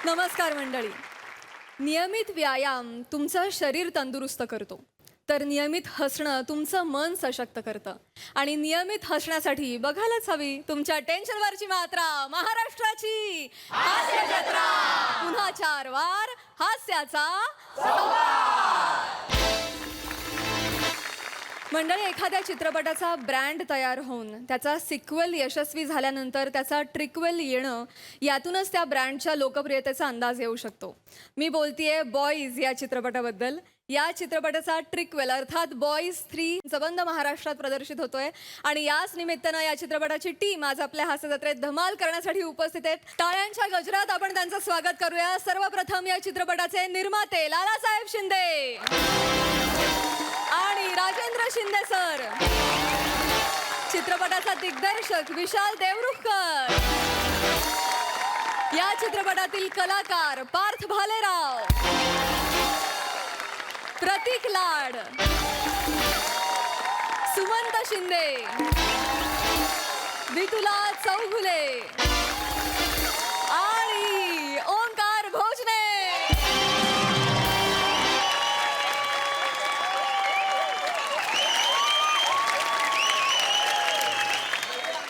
नमस्कार मंडळी. नियमित व्यायाम तुमचं शरीर तंदुरुस्त करतो, तर नियमित हसणं तुमचं मन सशक्त करतं. आणि नियमित हसण्यासाठी बघायलाच हवी तुमच्या टेन्शनवरची मात्रा, महाराष्ट्राची हास्य जत्रा. पुन्हा 4 वार हास्याचा मंडळी, एखाद्या चित्रपटाचा ब्रँड तयार होऊन त्याचा सिक्वेल यशस्वी झाल्यानंतर त्याचा ट्रिक्वेल येणं, यातूनच त्या ब्रँडच्या लोकप्रियतेचा अंदाज येऊ शकतो. मी बोलतेय बॉईज या चित्रपटाबद्दल. या चित्रपटाचा ट्रिक्वेल अर्थात बॉईज 3 सबंध महाराष्ट्रात प्रदर्शित होतोय आणि याच निमित्तानं या चित्रपटाची टीम आज आपल्या हास्य जत्रेत धमाल करण्यासाठी उपस्थित आहेत. टाळ्यांच्या गजरात आपण त्यांचं स्वागत करूया. सर्वप्रथम या चित्रपटाचे निर्माते लालासाहेब शिंदे आणि राजेंद्र शिंदे सर, चित्रपटाचा दिग्दर्शक विशाल देवरुखकर, या चित्रपटातील कलाकार पार्थ भालेराव, प्रतीक लाड, सुमंत शिंदे, वितुला चौगुले आणि ओंकार भोजने.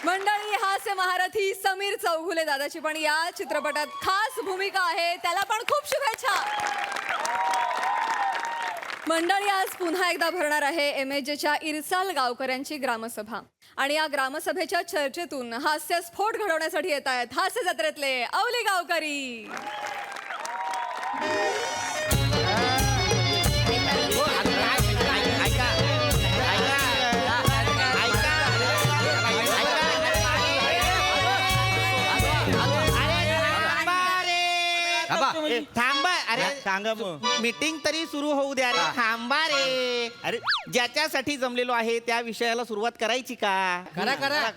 मंडळी, हास्य महारथी समीर चौगुले दादाची पण या चित्रपटात खास भूमिका आहे. त्याला पण खूप शुभेच्छा. मंडळी, आज पुन्हा एकदा भरणार आहे MHJच्या इरसाल गावकऱ्यांची ग्रामसभा आणि या ग्रामसभेच्या चर्चेतून हास्यस्फोट घडवण्यासाठी येत आहेत हास्य जत्रेतले अवली गावकरी. थांबा. अरे सांगा मग. मीटिंग तरी सुरू होऊ द्या रे. थांबा रे. अरे ज्याच्यासाठी जमलेलो आहे त्या विषयाला सुरुवात करायची का?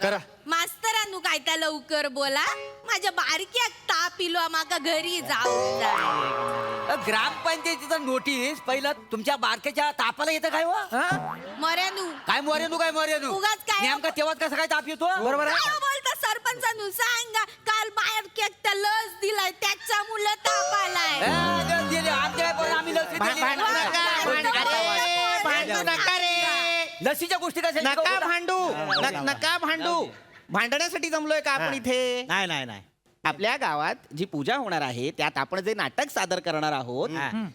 करा. मास्तरांनू काय त्या लवकर बोला. माझ्या बारक्या ताप इलो माका घरी जाऊ द्या. ग्रामपंचायतीचा नोटीस पहिला तुमच्या बारक्याच्या तापाला येतं काय वा? मऱ्यानू काय मोरेनू उगाच काय? नेमका तेव्हाच कसा काय ताप येतो? बरोबर आहे. काय बोलता सरपंचानू? सांगा, काल बाहेर केक त्या लस दिलाय त्याच्या मुलं ताप आलाय. आम्ही भांडू नका रे. लसीच्या गोष्टी कशा नका भांडू. भांडण्यासाठी जमलोय का आपण इथे? नाही आपल्या गावात जी पूजा होणार आहे त्यात आपण जे नाटक सादर करणार आहोत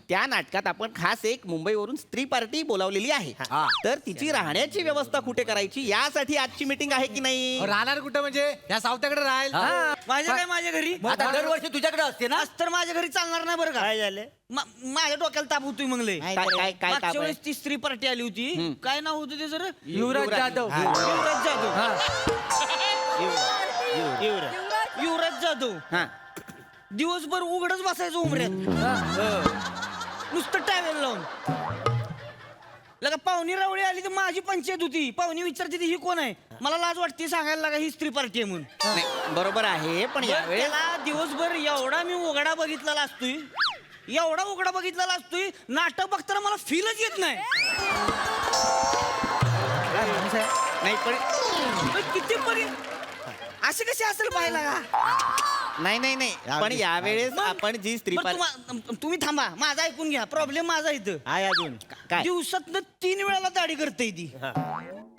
त्या नाटकात आपण खास एक मुंबईवरून स्त्री पार्टी बोलावलेली आहे. तर तिची राहण्याची व्यवस्था कुठे करायची यासाठी आजची मीटिंग आहे की नाही? राहणार कुठं म्हणजे या सावत्याकडे राहील. माझ्या घरी आता दरवर्षी तुझ्याकडे असते ना. तर माझ्या घरी चालणार नाही बरं का. काय झालं? माझ्या डोक्याला ताप होतोय मंगले. काय मागच्या ताप आहे? वेळेस ती स्त्री पार्टी आली होती. काय नाव होतं ते सर? युवराज जाधव. युवराज जाधव. हा. दिवसभर उघडच बसायचं उमऱ्यात, नुसतं टावेल लावून. लगा पाहुणी रावळी आली तर माझी पंचायत होती. पाहुणी विचारते ही कोण आहे. मला लाज वाटते सांगायला लागा ही स्त्री पार्टी आहे म्हणून. नाही, बरोबर आहे पण यावेळेस त्याला दिवसभर एवढा मी उघडा बघितलेला असतोय, नाटक बघताना मला फीलच येत नाही. नाही पण किती पर्यंत असे कसे असेल पाहायला का? नाही पण यावेळेस आपण जी स्त्री बरं, तुम्ही थांबा, माझं ऐकून घ्या. प्रॉब्लेम माझा इथं आहे अजून काय? दिवसातनं 3 वेळाला दाढी करते ती.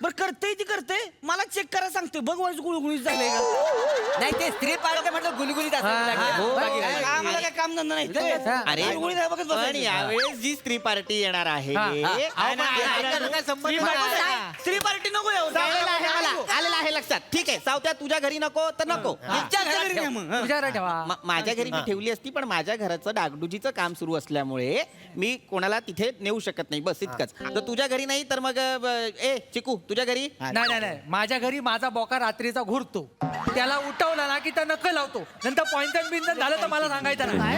बरं करते मला चेक करा सांगते. बघ वाईज गुळगुळीत झालंय का? नाही ते स्त्री पार्टी म्हटलं गुलगुलीत आम्हाला काय काम धंदा नाही. अरे गुळगुळीत आहे बघत पण बसायचं. यावेळेस जी स्त्री पार्टी येणार आहे स्त्री पार्टी नको यावं. आलेला आहे लक्षात. ठीक आहे, सावत्या तुझ्या घरी नको तर नको. तुमच्या घरी घ्या मग. तुझ्याकडे ठेवा. माझ्या घरी मी ठेवली असती पण माझ्या घराचं डागडुजीचं काम सुरू असल्यामुळे मी कोणाला तिथे नेऊ शकत नाही. बस इतकंच. तर तुझ्या घरी नाही तर मग ए चिकू तुझ्या घरी? नाही माझ्या घरी माझा बोका रात्रीचा घुरतो. त्याला उठवला ना की त्या नक्क लावतो. नंतर पॉइंटन बिंटन झालं तर मला सांगायचं नाही.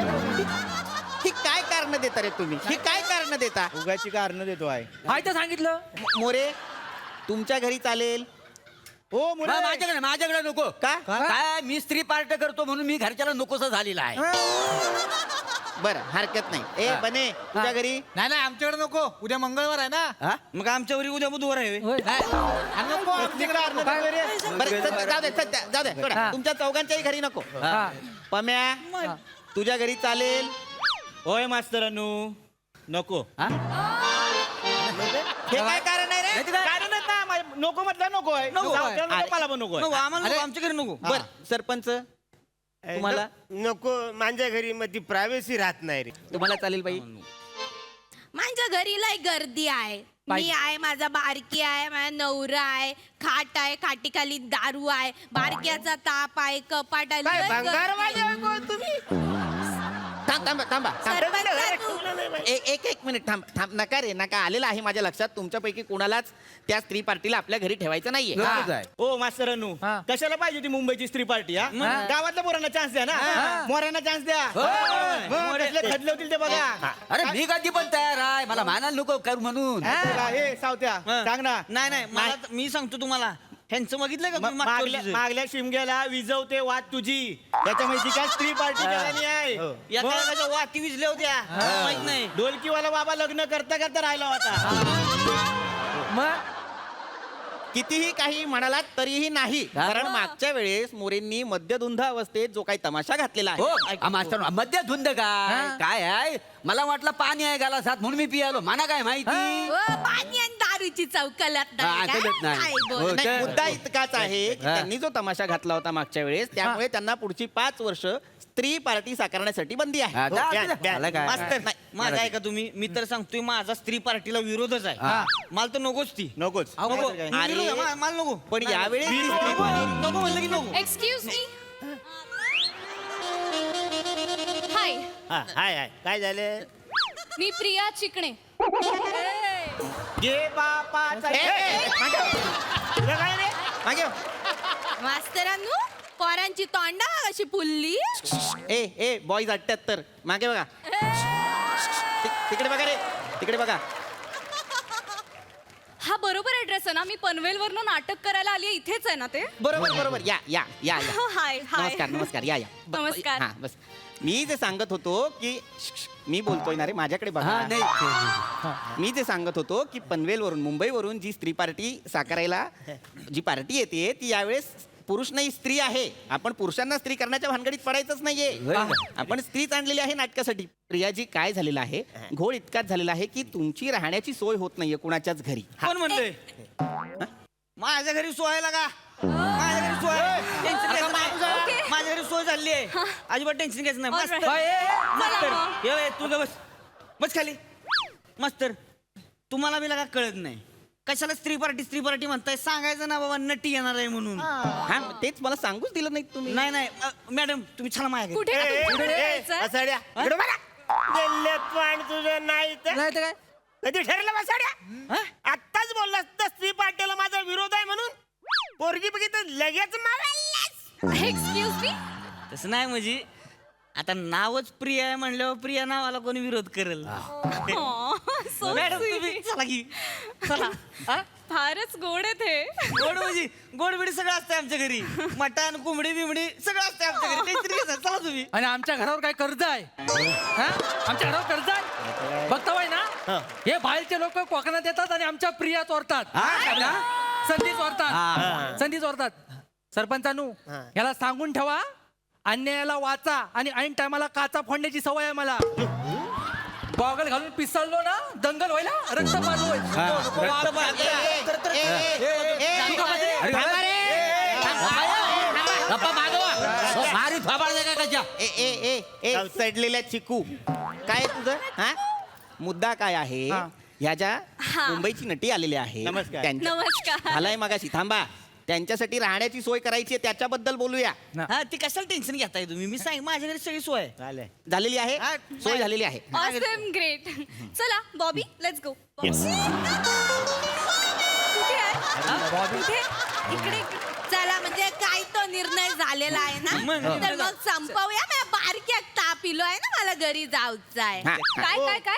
ही काय कारण देता रे तुम्ही? ही काय कारण देता? उगाची कारण देतो आहे. हाय तर सांगितलं. मोरे तुमच्या घरी चालेल? हो मुळे माझ्याकडे नको का? काय मी स्त्री पार्टी करतो म्हणून मी घरच्याला नकोस झालेला आहे. बरं हरकत नाही. ए बने तुझ्या घरी? नाही आमच्याकडे नको. उद्या मंगळवार आहे ना. मग आमच्या घरी उद्या बुधवार आहे. बरं जाऊ दे सोडा. तुमच्या चौघांच्याही घरी नको. पम्या तुझ्या घरी चालेल? होय मास्तरानू नको हे काय कारण आहे रे? कारणच ना नको म्हटलं नको आहे नको. जाऊ, मला पण नको नको आहे. आम्हाला नको, आमच्या घरी नको बर सरपंच तुम्हाला नको माझ्या घरी मध्ये प्रायव्हसी राहत नाही रे. तुम्हाला चालेल बाई? माझ्या घरी लय गर्दी आहे. मी आहे, माझा बारकी आहे, माझा नवरा आहे, खाट आहे, खाटीखाली दारू आहे, बारक्याचा ताप आहे, कपाट आहे. काय लय भंगार गर्दी. वाले आहे कोण तुम्ही? थांबा थांबा सरपंच, एक मिनिट थांब नका रे नका. आलेलं आहे माझ्या लक्षात तुमच्यापैकी कोणालाच त्या स्त्री पार्टीला आपल्या घरी ठेवायचं नाहीये. ओ मास्तरानू हा. कशाला पाहिजे ती मुंबईची स्त्री पार्टी हा गावातल्या पोरांना चान्स द्या ना, मोऱ्यांना चान्स द्या. मग कसले खदले होतील ते बघा. अरे मी कधी पण तयार आहे, मला मानायला नको करू म्हणून. हे सावत्या सांग ना. नाही मला मी सांगतो तुम्हाला ह्यांचं बघितलं का तुम्ही मागच्या वर्षीचं? मागल्या शिमग्याला विजवते वाट तुझी त्याच्यामुळे ती काय स्त्री पार्टी करायची आहे. या मग काय वाती विजल्या होत्या माहित नाही. ढोलकीवाला बाबा लग्न करता करता राहिला होता. मग कितीही काही म्हणालात तरीही नाही, कारण मागच्या वेळेस मोरेंनी मद्यधुंद अवस्थेत जो काही तमाशा घातलेला हो आहे मास्तर मध्य धुंद काय आहे? मला वाटलं पाणी आहे गालासात म्हणून मी पियालो. मला काय माहिती? पाणी आणि दारूची चौकल्यात हा, नाही कळत काय? नाही. काय बोल- हो. नाही, मुद्दा इतकाच आहे की त्यांनी जो तमाशा घातला होता मागच्या वेळेस त्यामुळे त्यांना पुढची 5 वर्ष स्त्री पार्टी साकारण्यासाठी बंदी आहे. हा, जा, द्या, जा. द्या. मला काय? मास्तर माझा आहे का तुम्ही? मी तर सांगतोय माझा स्त्री पार्टीला विरोधच आहे. मला तर नकोच ती नकोच नको. अरे. मी विरोध आहे, मला नको. पण यावेळेस ती स्त्री नको नको म्हणलं की नको. Excuse me. हाय, हाय हाय काय झालं? मी प्रिया चिकणे. घे बापाचा मागे हो. मास्तरांनो, पोरांची तोंडा कशी फुलली. ए बॉईज 78 मागे बघा. तिकडे बघा रे, तिकडे बघा. हा बरोबर ऍड्रेस आहे ना? मी पनवेलवरनं नाटक करायला आली इथेच आहे ना ते? बरोबर या या या या हाय हाय. नमस्कार या या नमस्कार. हा बस. मी जे सांगत होतो की मी बोलतोय ना रे, माझ्याकडे बघा. हा नाही मी जे सांगत होतो की पनवेलवरून मुंबईवरून जी स्त्री पार्टी साकारायला जी पार्टी येते ती यावेळेस पुरुष नाही स्त्री आहे. आपण पुरुषांना स्त्री करण्याच्या भानगडीत पडायचंच नाहीये. आपण स्त्रीच आणलेली आहे नाटकासाठी. प्रियाजी काय झालेलं आहे, घोळ इतकाच झालेला आहे की तुमची राहण्याची सोय होत नाहीये कुणाच्याच घरी. कोण म्हणतोय? माझ्या घरी सोय लागा. माझ्या घरी सोय टेन्शन घ्यायचं नाही. माझ्या घरी सोय झाली आहे. अजिबात टेन्शन घ्यायचं नाही. Alright. मास्तर मास्तर चला मग. ये तू ग बस खाली. मास्तर तुम्हाला बी लागा कळत नाही कशाला स्त्री पार्टी म्हणताय? सांगायचं ना बाबा नटी येणार आहे म्हणून. हा तेच मला सांगूच दिलं नाही तुम्ही. नाही मॅडम तुम्ही छान माझ्या घरी. कुठे कुठे जायचंय? बसाड्या इकडे बघा. दिल्लीत पण तुझं नाही तर नाही तर काय? कधी ठरलं बसाड्या? आत्ताच बोललास तर स्त्री पार्टीला माझा विरोध आहे म्हणून पोरगी बघितलं लगेच मारायलास. Excuse me. तसं नाही म्हणजे आता नावच प्रिया आहे म्हणल्यावर प्रिया नावाला कोणी विरोध करेल. सो मॅडम तुम्ही चला की चला. हा? फारच गोड आहे ते. गोड म्हणजे गोड बिडी सगळं असतंय आमच्या घरी. मटण कोंबडी बिंबडी सगळं असतंय आमच्या घरी. टेन्शन घ्यायचं नाही. चला तुम्ही. आणि आमच्या घरावर काय कर्ज आहे? हा? आमच्या घरावर कर्ज आहे? बघताय ना, हे बाहेरचे लोक कोकणात येतात आणि आमच्या प्रिया चोरतात. संधी चोरतात. संधी चोरतात. सरपंचानू याला सांगून ठेवा, अन्यायाला वाचा आणि ऐन टायमाला काचा फोडण्याची सवय आहे मला. गॉगल घालून पिसळलो ना दंगल व्हायला, रक्तपात होईल. मारी थोबाड दे का कशा? सडलेल्या चिकू काय तुझं हा मुद्दा काय आहे? ह्या ज्या मुंबईची नटी आलेली आहे नमस्कार. नमस्कार. आलाय मगाशी. थांबा, त्यांच्यासाठी राहण्याची सोय करायची आहे त्याच्याबद्दल बोलूया. हा ती कशाला टेन्शन घेताय तुम्ही? मी सांग माझ्या घरी सगळी सोय आहे. झालंय. झालेली आहे, हा, सोय झालेली आहे. Awesome great. चला बॉबी लेट्स गो. कुठे आहे? कुठे? इकडे. चला म्हणजे काय तो निर्णय झालेला आहे ना, मग. तर मग संपवूया. माझ्या बारक्या ताप पिलो आहे ना, मला घरी जाऊचं आहे. हा, काय काय काय?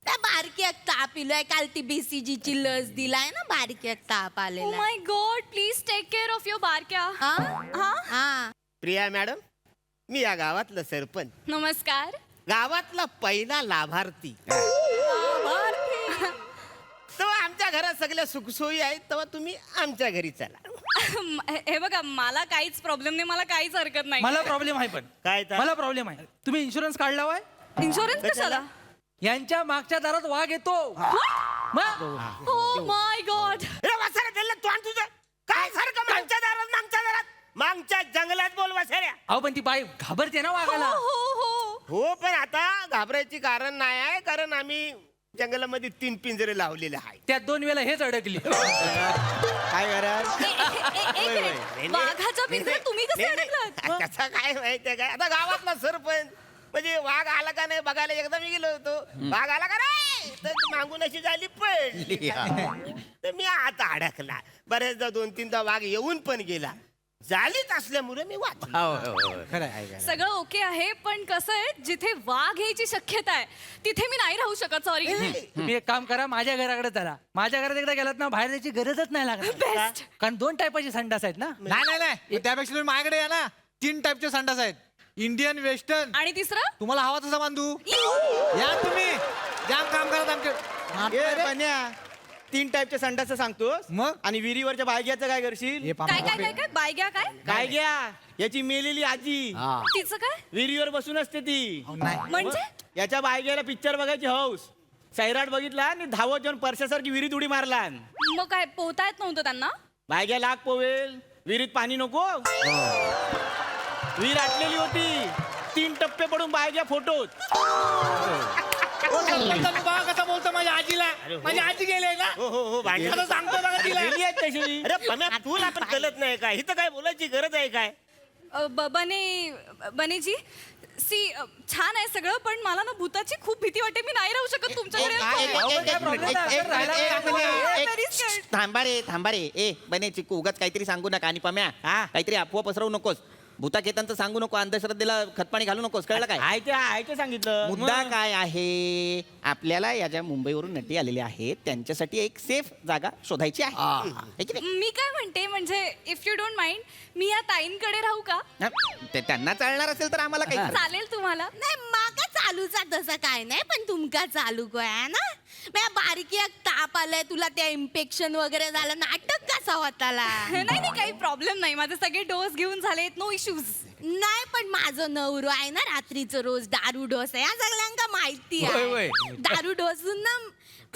त्या बारक्या ताप पिलोय. काल ती BCG ची लस दिलाय ना, बारक्या ताप ओ आलेला. My god, please take care of your Barkya. हा प्रिया मॅडम, मी या गावातलं सरपंच, नमस्कार. गावातला पहिला लाभार्थी. तेव्हा आमच्या घरात सगळ्या सुखसोयी आहेत, तेव्हा तुम्ही आमच्या घरी चला. हे बघा मला काहीच प्रॉब्लेम नाही, मला काहीच हरकत नाही. मला प्रॉब्लेम आहे पण काय तर? मला प्रॉब्लेम आहे. तुम्ही इन्शुरन्स काढला होय? इन्शुरन्स कशाला? यांच्या मागच्या दारात वाघ येतो. मग? हो माय गॉड. ए वासरे दिलं तू आणि तुझं काय सारखं मागच्या जंगलात बोल वासऱ्या. अहो पण ती बाई घाबरते ना वाघाला. हो पण आता घाबरायची कारण नाही आहे, कारण आम्ही जंगलामध्ये 3 पिंजरे लावलेले आहे. त्यात 2 वेळेला हेच अडकली. काय कराल? वाघाच्या पिंजऱ्यात तुम्ही कसे अडकलात? कसं काय माहितीये काय, आता गावातला सरपंच म्हणजे वाघ आला का नाही बघायला एकदा मी गेलो होतो. वाघ आला का नाही तर ती मागून अशी झाली पडली. तर मी आता अडकला. बऱ्याचदा 2-3दा वाघ येऊन पण गेला. झालीच असल्यामुळे मी वाचलो. सगळं ओके आहे पण कसं आहे जिथे वाघ यायची शक्यता आहे तिथे मी नाही राहू शकत. सॉरी. तुम्ही एक काम करा, माझ्या घराकडे चला. माझ्या घरात एकदा गेलात ना बाहेर जायची गरजच नाही लागत. कारण 2 टायपाचे संडास आहेत ना. नाही त्यापेक्षा तुम्ही माझ्याकडे या ना. 3 टाईपचे संडास आहेत, इंडियन, वेस्टर्न. आणि तिसरं तुम्हाला हवा तसा बांधू. या तुम्ही जाम काम करत आमचे. ए, बन्या, 3 टाईपचे संडास सांगतोस मग? आणि विहिरीवरच्या बायग्याचं काय करशील? हे काय काय काय काय बाय घ्या काय काय घ्या याची मेलेली आजी तिचं काय विहिरीवर बसून असते ती. म्हणजे याच्या बायग्याला पिक्चर बघायची हौस. सैराट बघितला आणि धावत जाऊन परशासारखी विहिरीत उडी मारला. मग काय पोहता येत नव्हतं त्यांना? बायग्या लाग पोवेल, विहिरीत पाणी नको. विहीर आटलेली होती, 3 टप्पे पडून बायग्या फोटोत. कसं बोलतो माझ्या आजीला. माझी आजी गेले ना. हो भांडी आता सांगतो बघा तिला. गेली आहेत तशी. अरे पम्या तुला पण कळत नाही काय, इथं काय बोलायची गरज आहे काय? बनेजी सी छान आहे सगळं पण मला ना भूताची खूप भीती वाटते. मी नाही राहू शकत तुमच्याकडे. थांबा रे. ए बने चिकू उगाच काहीतरी सांगू नका. आणि पम्या काहीतरी अफवा पसरवू नकोस. भूताकेतांचं सांगू नको, अंधश्रद्धेला खतपाणी घालू नकोस, कळलं काय? आहे ते सांगितलं. मुद्दा काय आहे, आपल्याला या ज्या मुंबईवरून नटी आलेल्या आहेत त्यांच्यासाठी एक सेफ जागा शोधायची आहे. है की नाही? मी काय म्हणते म्हणजे इफ यू डोंट माइंड मी या ताईंकडे राहू का? हा, त्यांना चालणार असेल तर आम्हाला काही चालेल तुम्हाला? नाही माका चालूचा तसं काय नाही पण तुमका चालू काय ना. माझ्या बारकी एक ताप आलाय, तुला त्या इन्फेक्शन वगैरे झालं, नाटक कसा होताला? नाही काही प्रॉब्लेम नाही. माझे सगळे डोस घेऊन झालेत. No issues. नाही पण माझं नवरो आहे ना रात्रीचं रोज दारू डोस आहे, या सगळ्यांका माहिती आहे. दारू डोसून ना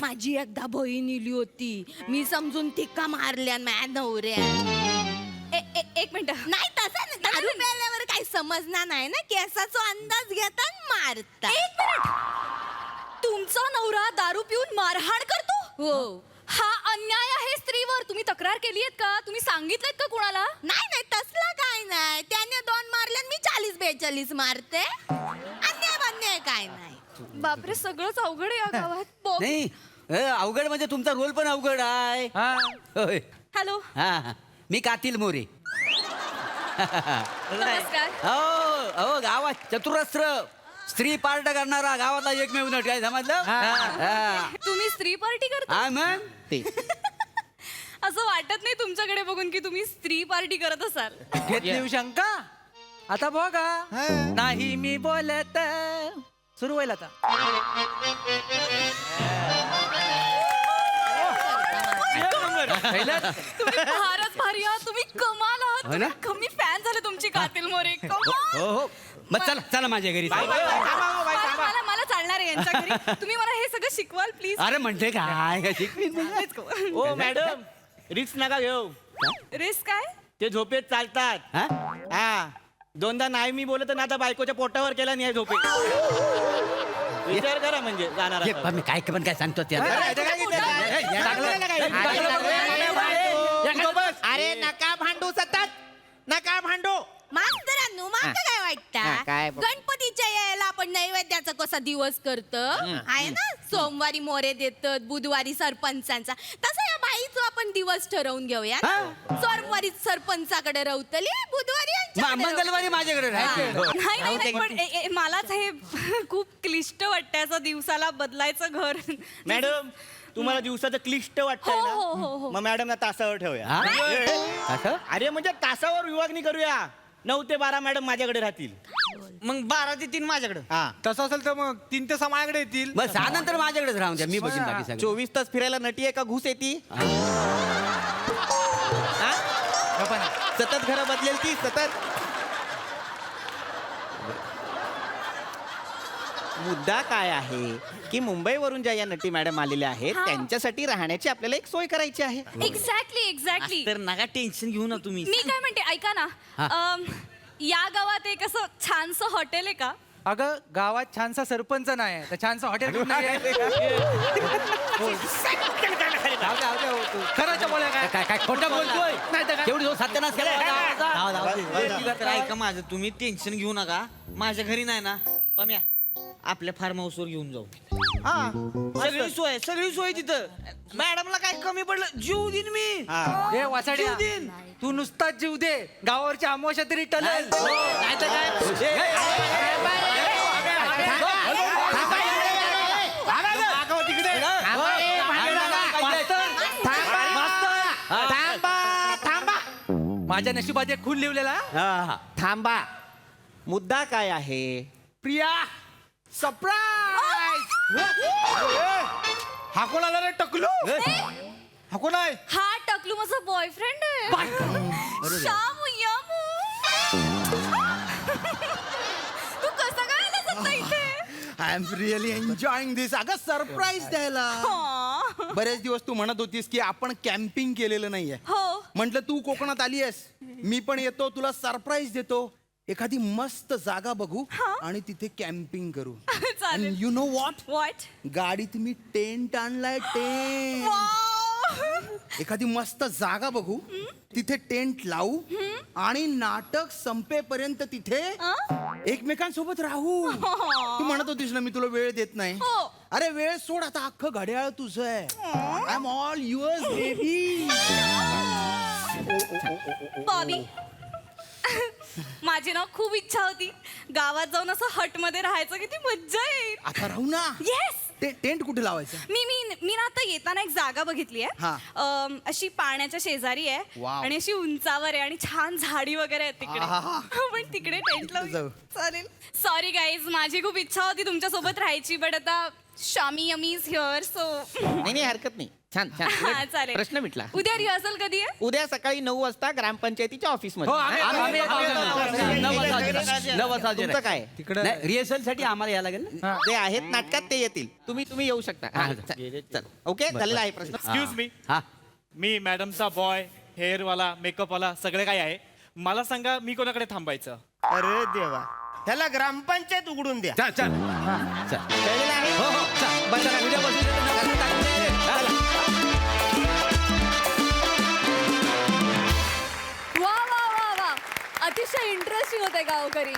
माझी एकदा बहीण इली होती, मी समजून तिका मारल्या माझ्या नवऱ्या. एक मिनिट. नाही तसं नाही, दारू प्यायल्यावर काही समजणार नाही ना, केसाचा अंदाज घेता मारता. एक मिनिट. तुमचा नवरा दारू पिऊन मारहाण करतो? हो. हा अन्याय आहे स्त्रीवर. तुम्ही तक्रार केली आहेत का? तुम्ही सांगितलं का कुणाला? नाही तसलं काय नाही, त्याने 2 मारल्या मी 40-42 मारते. अन्याय काय नाही. बापरे सगळंच अवघड आहे या गावात. नाही अवघड म्हणजे तुमचा रोल पण अवघड आहे. होय. हॅलो हा मी कातील मोरे. नमस्कार. हो गावात चतुरस्त्र स्त्री पार्ट करणारा गावातला एकमेव नट. काय समजलं? तुम्ही स्त्री पार्टी करता? हा मग ते असं वाटत नाही तुमच्याकडे बघून की तुम्ही स्त्री पार्टी करत असाल. घेतली शंका. आता बघा. नाही मी बोलत. सुरू होईल आता. तुम्ही फारच भारी आहात. तुम्ही कमाल आहात. हो ना? तुम्ही फॅन झाले तुमची कातील मोरे. कमाल. हो मग चला चला माझ्या घरी. मला चालणार आहे यांच्या घरी. तुम्ही मला हे सगळं शिकवाल प्लीज? अरे म्हणते काय ओ मॅडम, रिस्क नका घेऊ. रिस्क काय? ते झोपेत चालतात. हा? हा 2दा नाही मी बोलत ना आता बायकोच्या पोटावर केला नाही झोपेत. विचार करा म्हणजे जाणार हे पण मी काय पण काय सांगतो त्या. अरे नका भांडू सतत. नका भांडू. मास्तरांनो माका काय हा, वाटतं, काय बघ. गणपतीच्या यायला आपण नैवेद्याचा कसा दिवस करतो आहे ना, सोमवारी मोरे देतात, बुधवारी सरपंचांचा, तसं या बाईचा आपण दिवस ठरवून घेऊया ना. सोमवारी सरपंचाकडे रवतली, बुधवारी यांच्याकडे मंगळवारी माझ्याकडे राहायचं. रवतली. नाही पण मलाच हे खूप क्लिष्ट वाटतं असं दिवसाला बदलायचं घर. मॅडम तुम्हाला दिवसाचं क्लिष्ट वाटतंय हो, हो, हो, हो. ना, मग मॅडमला तासावर ठेवूया. हा? असं? अरे म्हणजे तासावर विभागणी करूया. 9 ते 12 मॅडम माझ्याकडे राहतील. मग 12 ते 3 माझ्याकडे. हा तसं असेल तर मग 3 ते 6 माझ्याकडे येतील. मग 6 नंतर माझ्याकडेच राहून द्या, मी बघीन बाकी सगळं. 24 तास फिरायला नटी आहे का घुस येते? कल्पना. सतत घरं बदलेल ती सतत. मुद्दा काय आहे की मुंबईवरून ज्या या नटी मॅडम आलेल्या आहेत त्यांच्यासाठी राहण्याची आपल्याला एक सोय करायची आहे. एक्झॅक्टली तर नका टेन्शन घेऊ ना तुम्ही. मी काय म्हणते ऐका ना या गावात एक असं छानसं हॉटेल आहे का? अगं गावात छानसा सरपंच नाही तर छानसा हॉटेल कुठं नाही आहे? खरंच बोला काय काय काय खोटं बोलतोय नाही तर काय? तेवढी जो सत्यानाश केला माझा. तर ऐका माझं, तुम्ही टेन्शन घेऊ नका. माझ्या घरी नाही ना पम्या, आपल्या फार्म हाऊसवर घेऊन जाऊ. सगळी सोय तिथं. मॅडमला काय कमी पडलं जीव देईन मी. ए वासाड्या जीव देईन. तू नुसताच जीव दे, गावावरची अमावस्या तरी टलेल. नाही तर काय माझ्या नशिबात एक खून लिवलेला. थांबा. मुद्दा काय आहे? प्रिया सरप्राईज. हा कोण आला रे टकलू? हा कोण आहे? हा टकलू माझा बॉयफ्रेंड आहे. श्यामू यामू. तू कसं काय आलास आता इथे? आय एम रिअली एन्जॉईंग दिस. अगं सरप्राईज द्यायला. हा. बरेच दिवस तू म्हणत होतीस की आपण कॅम्पिंग केलेलं नाहीये. हो. म्हटलं तू कोकणात आली आहेस, मी पण येतो, तुला सरप्राईज देतो. एखादी मस्त जागा बघू आणि तिथे कॅम्पिंग करू. चालेल. You know what, What? गाडीत मी टेंट आणलाय. टेंट. Wow. एखादी मस्त जागा बघू, तिथे टेंट लावू आणि नाटक संपेपर्यंत तिथे एकमेकांसोबत राहू. तू म्हणत होतीस ना मी तुला वेळ देत नाही. हो. अरे वेळ सोड, आता अख्खं घड्याळ तुझं आहे. I am all yours baby. Bobby माझी ना खूप इच्छा होती गावात जाऊन असं हट मध्ये राहायचं. किती मज्जा येईल. आता राहू ना. येस. टेंट कुठे लावायचं? मी ना आता येताना एक जागा बघितली हा. आहे. अशी पाण्याच्या शेजारी आहे वाव. आणि अशी उंचावर आहे आणि छान झाडी वगैरे आहे तिकडे. आहाहा. पण तिकडे टेंट जाऊ. लावू. चालेल. सॉरी गाईज, माझी खूप इच्छा होती तुमच्या सोबत राहायची, बट आता Shami yummy is here so. नाही हरकत नाही. छान छान. उलट चालेल. प्रश्न मिटला. उद्या रिहर्सल कधी आहे? उद्या सकाळी 9 वाजता ग्रामपंचायतीच्या ऑफिस हो, मध्ये. आम्ही तुमचं काय? रिहर्सल साठी आम्हाला यायला लागेल ना. जे आहेत नाटकात ते येतील. तुम्ही येऊ शकता. हा, चल. ओके झालेला आहे प्रश्न. Excuse me. हा मी मॅडमचा बॉय, हेअरवाला, मेकअपवाला सगळे काही आहे. मला सांगा मी कोणाकडे थांबायचं? अरे देवा, ह्याला ग्रामपंचायत उघडून द्या. कळलेलं आहे? हो हो चल. बरं, चला, उद्या बसू. वा वा वा वा, अतिशय इंटरेस्टिंग होते गावकरी.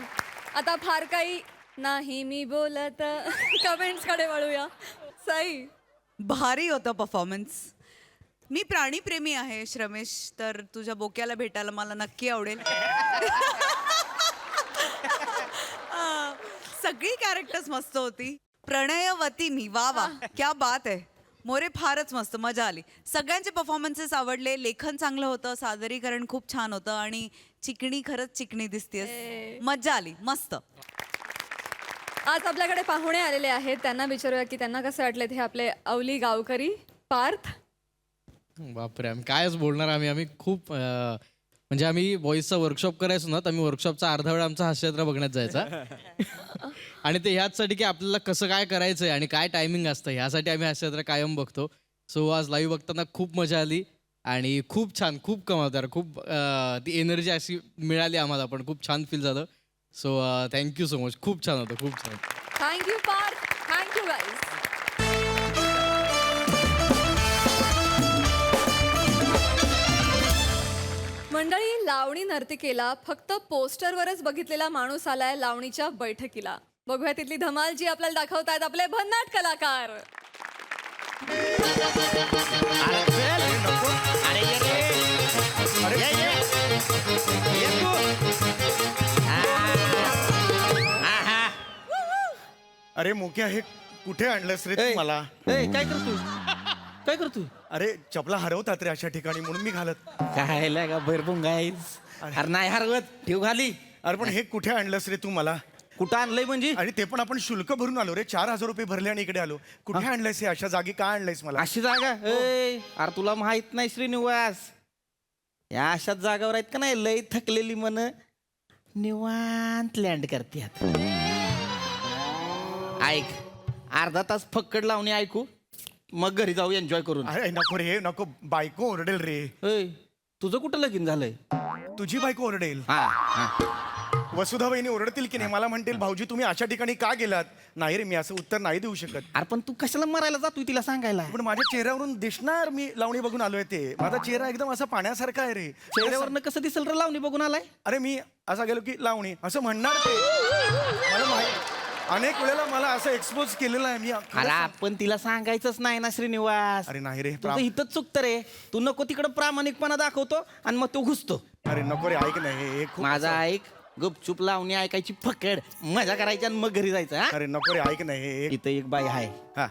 आता फार काही नाही मी बोलत. कमेंट्स कडे वळूया. सई, भारी होतं परफॉर्मन्स. मी प्राणीप्रेमी आहे श्रमेश, तर तुझ्या बोक्याला भेटायला मला नक्की आवडेल. सगळी कॅरेक्टर्स मस्त होती. प्रणयवती मी, वा वा, क्या बात आहे. मोरे फारच मस्त, मजा आली. सगळ्यांचे परफॉर्मन्सेस आवडले. लेखन चांगलं होतं, सादरीकरण खूप छान होतं आणि चिकणी खरंच चिकणी दिसतेस. मजा आली, मस्त. आज आपल्याकडे पाहुणे आलेले आहेत, त्यांना विचारूया की त्यांना कसं वाटलेत हे आपले अवली गावकरी. पार्थ, बापरे, आम्ही कायच बोलणार. आम्ही खूप म्हणजे आम्ही व्हॉइसचा वर्कशॉप करायचो ना, तर आम्ही वर्कशॉपचा अर्धा वेळ आमचा हास्यजत्रा बघण्यात जायचा. आणि ते ह्याचसाठी की आपल्याला कसं काय करायचंय आणि काय टायमिंग असतं ह्यासाठी आम्ही हास्यजत्रा कायम बघतो. सो आज लाईव्ह बघताना खूप मजा आली आणि खूप छान, खूप कमावदार, खूप ती एनर्जी अशी मिळाली आम्हाला, पण खूप छान फील झालं. So thank you so much. खूप छान होतं, खूप छान. Thank you Parth, thank you guys. मंडळी, लावणी नर्तिकेला फक्त पोस्टरवरच बघितलेला माणूस आलाय लावणीच्या बैठकीला. बघूया तिथली धमाल जी आपल्याला दाखवतायत आपले भन्नाट कलाकार. अरे मोक्या, हे कुठे आणलंस रे तू मला? काय करतो? काय करतो? अरे चपला हरवतात रे अशा ठिकाणी, म्हणून मी घालत. काय का भरपूर गाईज. अरे नाही हरवत, ठेव खाली. अरे पण हे कुठे आणलंस रे तू मला? कुठं आणलंय म्हणजे? आणि ते पण आपण शुल्क भरून आलो रे. 4,000 रुपये भरले आणि इकडे आलो. कुठे आणलंयस हे? अशा जागी का आणलंयस मला? अशी जागा? अरे तुला माहित नाही श्रीनिवास, या अशाच जागावर आहेत का नाही लय थकलेली मन निवांत लँड करतात. ऐक अर्धा तास फक्कड लावणी ऐकू मग घरी जाऊ एन्जॉय करून. अरे नको रे नको, बायको ओरडेल रे. ऐ, तुझं कुठं लगीन झालंय? तुझी बायको ओरडेल. हा हा. वसुधा बहिणी ओरडतील की नाही, मला म्हणतील भाऊजी तुम्ही अशा ठिकाणी का गेलात. नाही रे मी असं उत्तर नाही देऊ शकत. अरे पण तू कशाला मरायला जातोय तिला सांगायला? पण माझ्या चेहऱ्यावरून दिसणार मी लावणी बघून आलोय ते. माझा चेहरा एकदम असा पाण्यासारखा आहे रे. चेहऱ्यावरनं कसं दिसेल रे लावणी बघून आलाय? अरे मी असा गेलो की लावणी असं म्हणणार ते. मला माहिती अनेक वेळेला मला असं एक्सपोज केलेलं आहे मी. अरे आपण तिला सांगायचंच नाही ना श्रीनिवास. अरे नाही रे तुझं इथंच चुकतं रे. तू नको तिकडं प्रामाणिकपणा दाखवतो आणि मग तो घुसतो. अरे नको रे ऐक नाही हे खूप माझा ऐक गुपचूप लावणी ऐकायची फकड मजा करायची आणि मग घरी जायचं. हा? अरे नको रे ऐक नाही हे इथं एक बाई आहे हा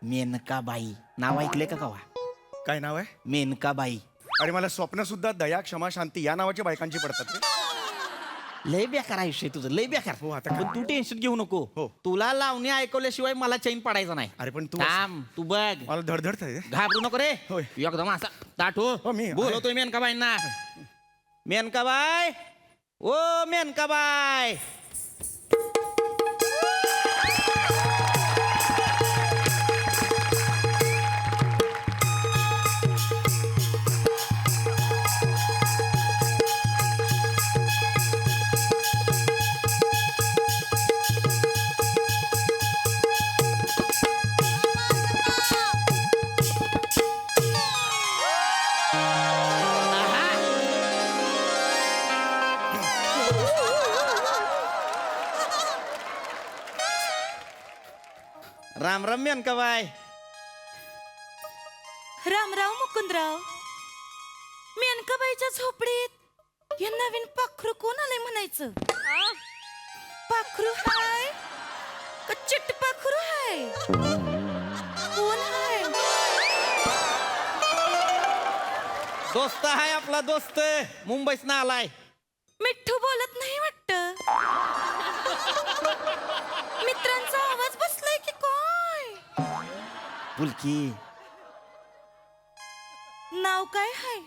मेनकाबाई. नाव ऐकले का कवा? काय नाव आहे? मेनकाबाई. अरे मला स्वप्न सुद्धा दया क्षमा शांती या नावाच्या बायकांची पडतात रे. लय बेकार आयुष्य तुझं लय बेकार. हो, आता पण तू टेन्शन घेऊ नको. हो. तुला लावणी ऐकवल्याशिवाय मला चैन पडायचा नाही. अरे पण तू थांब तू बघ. मला धडधडत आहे. घाबरू नको रे. होय. एकदम असा ताठो हो, मी- बोलवतोय मेनकाबाईंना. मेनकाबाई ओ मेनकाबाई. राम राम मेनकाबाई. रामराव मुकुंदराव, मेनकाबाईच्या झोपडीत हे नवीन पाखरू कोण आलंय म्हणायचं? पाखरू हाय का चिट्ट पाखरू हाय? कोण हाय? दोस्त आहे आपला दोस्त मुंबईत ना आलाय. मिठ्ठू बोलत नाही वाटत. मित्रांचा आवाज बसलाय की काय? बुलकी. नाव काय हाय?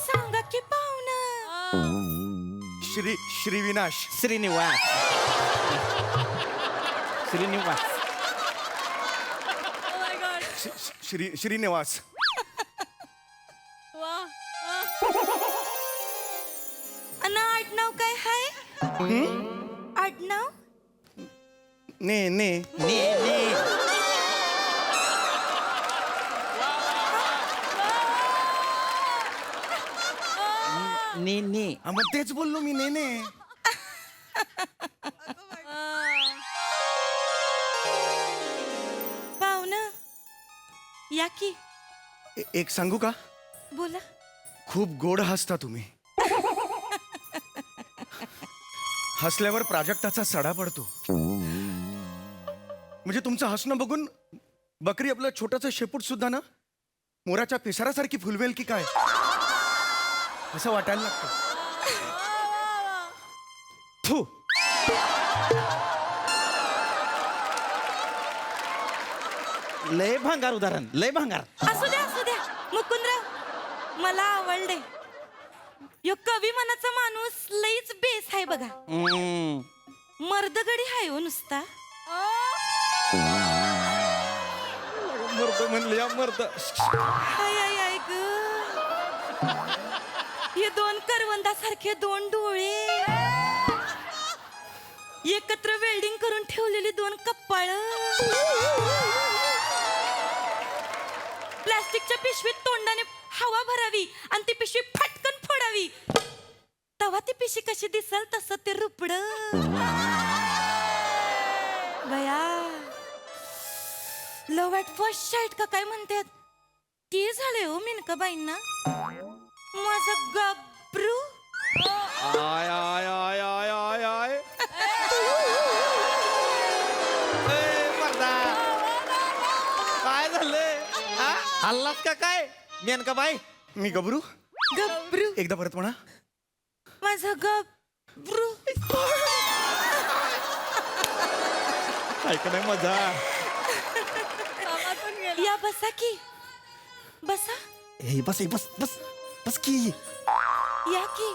सांगा की पाहुणं. श्रीविनाश. श्रीनिवास. श्रीनिवास. श्रीनिवास. आणि आडनाव काय हाय? आडनाव? ने ने ने ने. ने ने. हा, मग तेच बोललो मी ने ने. पाहुणं या की. एक सांगू का? बोला. खूप गोड हसता तुम्ही. हसल्यावर प्राजक्ताचा सडा पडतो. म्हणजे तुमचं हसणं बघून बकरी आपलं छोटंसं शेपूट सुद्धा ना मोराच्या पिसारासारखी फुलवेल की काय असं वाटायला लागतं. थू. लय भांगार उदाहरण लय भांगार. असू द्या मुकुंदराव, मला आवडले. यो कवी मनाचा माणूस लईच बेस आहे बघा. मर्दगडी हाय हो नुसता. मरतो म्हणलं या मरत. हाय हाय हाय ग. हे दोन करवंदासारखे दोन डोळे, एकत्र वेल्डिंग करून ठेवलेली दोन कपाळ, प्लास्टिकच्या पिशवीत तोंडाने हवा भरावी आणि ती पिशवी फटकन फोडावी, तेव्हा ती पिशवी कशी दिसल तसं ते रुपड. बया लव ॲट फर्स्ट साईट का काय म्हणतात ते झाले हो मेनकाबाईंना. माझं गब्रू. आय आय आय आय आय आय. काय झालंय? हल्लात का काय मेनकाबाई? मी गबरू. गब्रू. एकदा परत म्हणा. माझं गब्रू. ऐक नाही मजा. या बसा की बसा हे बस बस बस की या की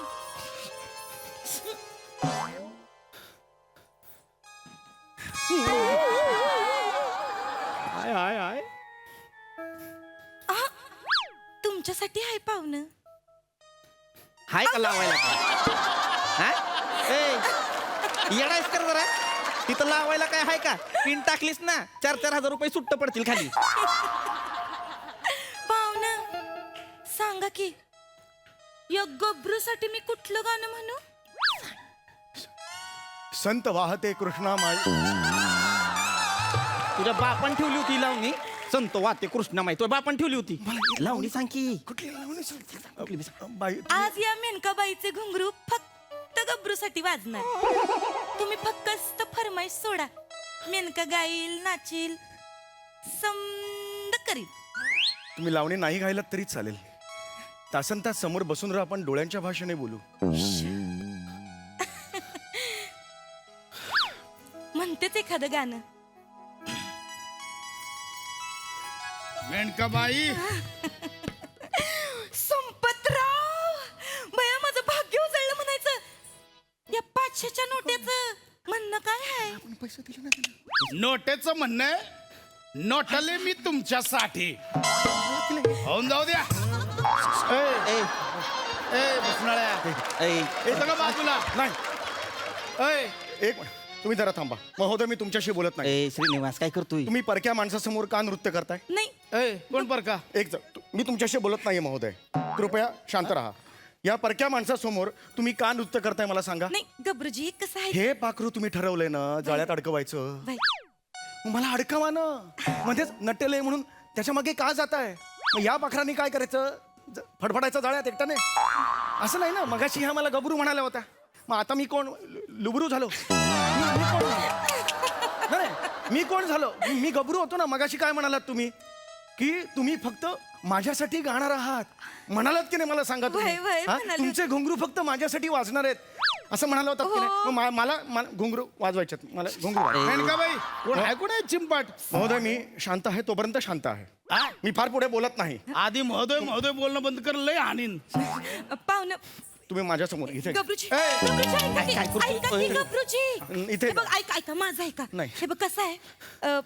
हाय हाय हाय तुमच्यासाठी आहे पाहुणं. हाय का लावायला काय? हा? ए, येडायस कर जरा तिथं लावायला काय हाय का? पिन टाकलीस ना 4,000 रुपये सुट्ट पडतील खाली. पाहुणं सांगा की या गब्रूसाठी मी कुठलं गाणं म्हणू? संत वाहते कृष्णा माई. तुझ्या बापान ठेवली होती लावणी. संत वाते कृष्णा माहिती तुझ्या बापान ठेवली होती लावणी. सांग की कुठली लावणी बाई? आज या मेनकाबाईचे घुंगरू फक्त गब्रूसाठी वाजणार. तुम्ही फक्त फरमाईश सोडा. मेनका गाईल, नाचील, समद करील. तुम्ही लावणी नाही गायलात तरी चालेल. तासन तास समोर बसून राहा, आपण डोळ्यांच्या भाषेने बोलू. म्हणतेच एखादं गाणं. मेनकाबाई. संपतराव बया माझं भाग्य उजळलं म्हणायचं. या 500च्या नोट्याचं म्हणणं काय आहे? नोटेचं म्हणणं आहे, नोटले मी तुमच्यासाठी. होऊन जाऊ द्या. ए, ए बसणाऱ्या ए, हे सगळं बाजूला नाही. ए, एक मिनिट तुम्ही जरा थांबा. महोदय मी तुमच्याशी बोलत नाही. ए, श्रीनिवास काय करतोय? तुम्ही परक्या माणसासमोर का नृत्य करताय? नाही ए कोण परका? मी तुमच्याशी बोलत नाहीये महोदय. कृपया शांत राहा. या परक्या माणसासमोर तुम्ही का नृत्य करताय मला सांगा. नाही गब्रूजी कसं आहे? हे पाखरू तुम्ही ठरवलंय ना जाळ्यात अडकवायचं. बाई, मग मला अडकवा ना. मध्येच नटेलय म्हणून त्याच्या मागे का जाताय? मग या पाखरांनी काय करायचं? फडफडायचं जाळ्यात एकट्याने? असं नाही ना. मगाशी ह्या मला गबरू म्हणाल्या होत्या. मग आता मी कोण? लुबरू झालो? नाही, मी कोण झालो? मी गबरू होतो ना. मगाशी काय म्हणालात तुम्ही? की तुम्ही फक्त माझ्यासाठी गाणार आहात म्हणालात की नाही? मला सांगा तुम्ही. वय, वय हा? म्हणाले. तुमचे घुंगरू फक्त माझ्यासाठी वाजणार आहेत असं म्हणाला होता की नाही? मग मला घुंगरू वाजवायचे. मला घुंगरू मेनकाबाई कोण आहे? कोण आहे चिंपाट? महोदय मी शांत आहे तोपर्यंत शांत आहे. मी फार पुढे बोलत नाही. आधी महोदय महोदय बोलणं बंद कर, लय आणीन. पाहुणं तुम्ही माझ्यासमोर इथे गब्रूजी ए, गब्रूजी, ऐका की, काय करतो? ऐका की गब्रूजी. इथे हे बघ ऐका माझं ऐका. नाही. हे बघ कसं आहे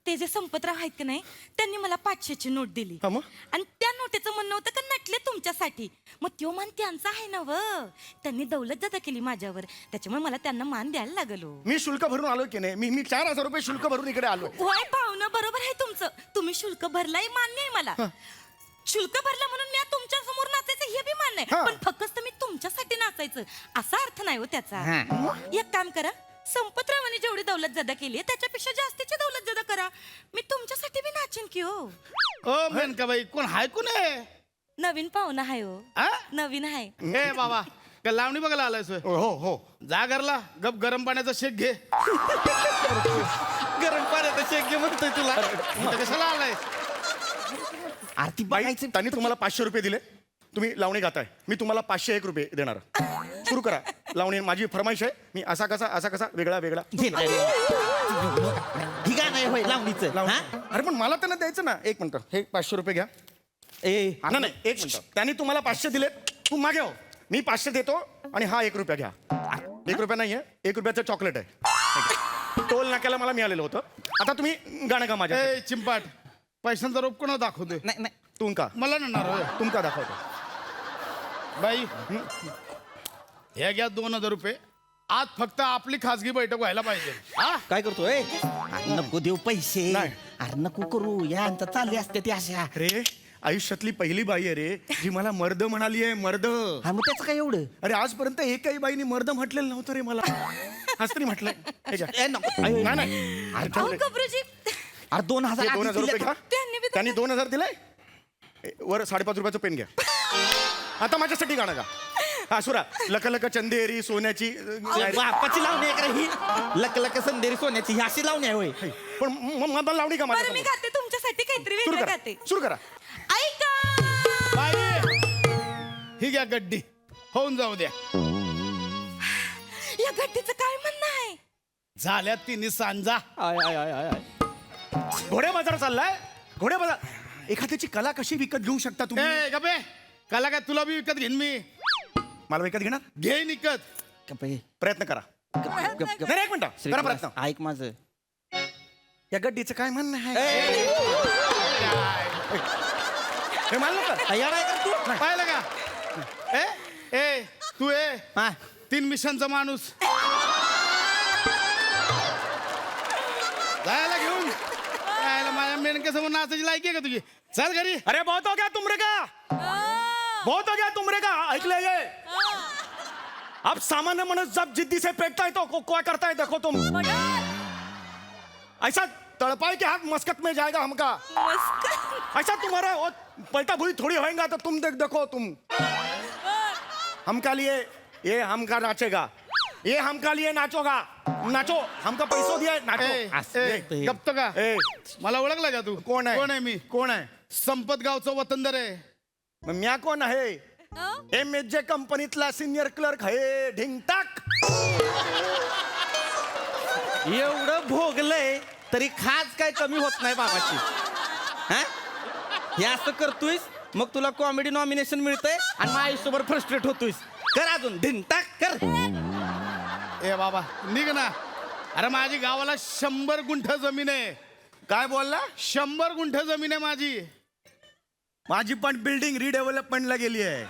ते जे संपतराव आहेत की नाही त्यांनी मला 500ची नोट दिली. हा मग? आणि त्या नोटेचं म्हणणं होतं का नटले तुमच्यासाठी. मग तो मान त्यांचा आहे ना व. त्यांनी दौलत जादा केली माझ्यावर. त्याच्यामुळे मला त्यांना मान द्यायला लागलो. मी शुल्क भरून आलो की नाही? मी 4,000 रुपये शुल्क भरून इकडे आलो. होय पाहुणं बरोबर आहे तुमचं. तुम्ही शुल्क भरलाय मान्य आहे मला. शुल्क भरला म्हणून मी तुमच्या समोर नाचायचं हे बी मान्य आहे. हा. पण फक्त मी तुमच्यासाठी नाचायचं असा अर्थ नाही हो त्याचा. एक काम करा, संपतरावांनी जेवढी दौलत जदा केली त्याच्यापेक्षा जास्तीची दौलत जदा करा. मी तुमच्यासाठी बी नाचेन की हो. ओ मेनकाबाई कोण हाय? कोण आहे? नवीन पाहुणा आहे हो. आ? नवीन आहे. ए बाबा का लावणी बघायला आलायस? हो हो. जा घरला गप गरम पाण्याचा शेक घे. गरम पाण्याचा शेक घे म्हणतोय तुला. इथं कशाला आलाय? आरती बाई बघायचं. त्यांनी तुम्हाला 500 रुपये दिले. तुम्ही लावणी गाताय. मी तुम्हाला 501 रुपये देणार. सुरू करा लावणी. माझी फरमाईश आहे. मी असा कसा वेगळा वेगळा घे ना. ही गाणं आहे होय लावणीचं. लावणी. हा? अरे पण मला त्यांना द्यायचं ना. एक मिनिट हे 500 रुपये घ्या. ए, नाही एक मिनिट. त्यांनी तुम्हाला 500 दिलेत. तू मागे हो. मी 500 देतो आणि हा 1 रुपया घ्या. 1 रुपया नाहीये, 1 रुपयाचं चॉकलेट आहे. टोल नाक्याला मला मिळालेलं होतं. आता तुम्ही गाणं गा माझ्या. ए चिंपाट पैशांचा रोप कोणा दाखवतोय? नाही नाही. तुमका मला नणार होय. तुमका दाखवतो. बाई हे घ्या 2,000 रुपये. आज फक्त आपली खासगी बैठक व्हायला पाहिजे. हा काय करतोय? अरे नको देऊ पैसे. नाही. अरे नको करू. या अंत चालली असते ती अशा. अरे आयुष्यातली पहिली बाई आहे रे जी मला मर्द म्हणाली आहे. मर्द. हा मग त्याचं काय एवढं? अरे आजपर्यंत एकही बाईनी मर्द म्हटलेलं नव्हतं रे मला. आज तरी म्हटलंय. हे घ्या. ए, नको. नाही नाही. अरे अहो गब्रूजी अरे 2,000 हे 2,000 रुपये घ्या. त्यांनी बी त्यांनी 2,000 दिलाय. वर 5.5 रुपयाचं पेन घ्या. आता माझ्यासाठी गाणं गा. हा सुरा. लक लक चंदेरी सोन्याची. बापाची लावणी आहे का ही? लक लक संदेरी सोन्याची ही अशी लावणी आहे होय. पण मला लावणी का बरं मी माझ्या? गाते तुमच्यासाठी काहीतरी सुरू वेगळं करा गाते. सुरू करा. ऐका बाई ही घ्या गड्डी. होऊन जाऊ द्या. या गड्डीचं काय म्हणणं आहे? झाल्या तिन्ही सांजा. घोडे बाजार चाललाय. घोडे बघा एखाद्याची कला कशी विकत घेऊ शकता तुम्ही ए गबे कला काय तुला बी विकत घेईन मी मला विकत घेणार घेईन विकत प्रयत्न करा नाही, नाही, एक मिनिट करा प्रयत्न ऐक माझं या गड्डीचं काय म्हणणं आहे हे मानलं का तयार आहे का तू पाहिलं का ए तू हा. 3 मिशनचा माणूस जायला घेऊन जायला माझ्या मेनक्यासमोर नाचायची लायकी आहे का तुझी चल घरी अरे बहुत हो गया तुम रे का बहुत हो गया तुम रे का ऐकले ये अब सामान्य माणूस जब जिद्दी से पेटता है तो क्या करता है देखो तुम ऐसा तड़पाई के हाथ मस्कत में जाएगा हमका ऐसा तुम्हारा वो पलटा भूरी थोड़ी होएगा तो तुम देखो तुम हमका लिए ये हमका नाचेगा ये हमका लिए नाचोगा नाचो हमका पैसो दिया है, नाचो गप्प का मला ओळखला का तू कोण आहे? कोण आहे मी कोण आहे संपत गावचं वतनदार आहे मग म्या कोण आहे MSJ कंपनीतला सिनियर क्लर्क आहे ढिंगटाक एवढं भोगलंय तरी खास काय कमी होत नाही बाबाची हा हे असं करतोयस मग तुला कॉमेडी नॉमिनेशन मिळतंय आणि मग आयुष्यभर फ्रस्ट्रेट होतोयस कर अजून ढिंटाक कर ए बाबा निघ ना अरे माझी गावाला 100 गुंठ जमीन आहे काय बोलला 100 गुंठ जमीन आहे माझी माझी पण बिल्डिंग रिडेव्हलपमेंटला गेली आहे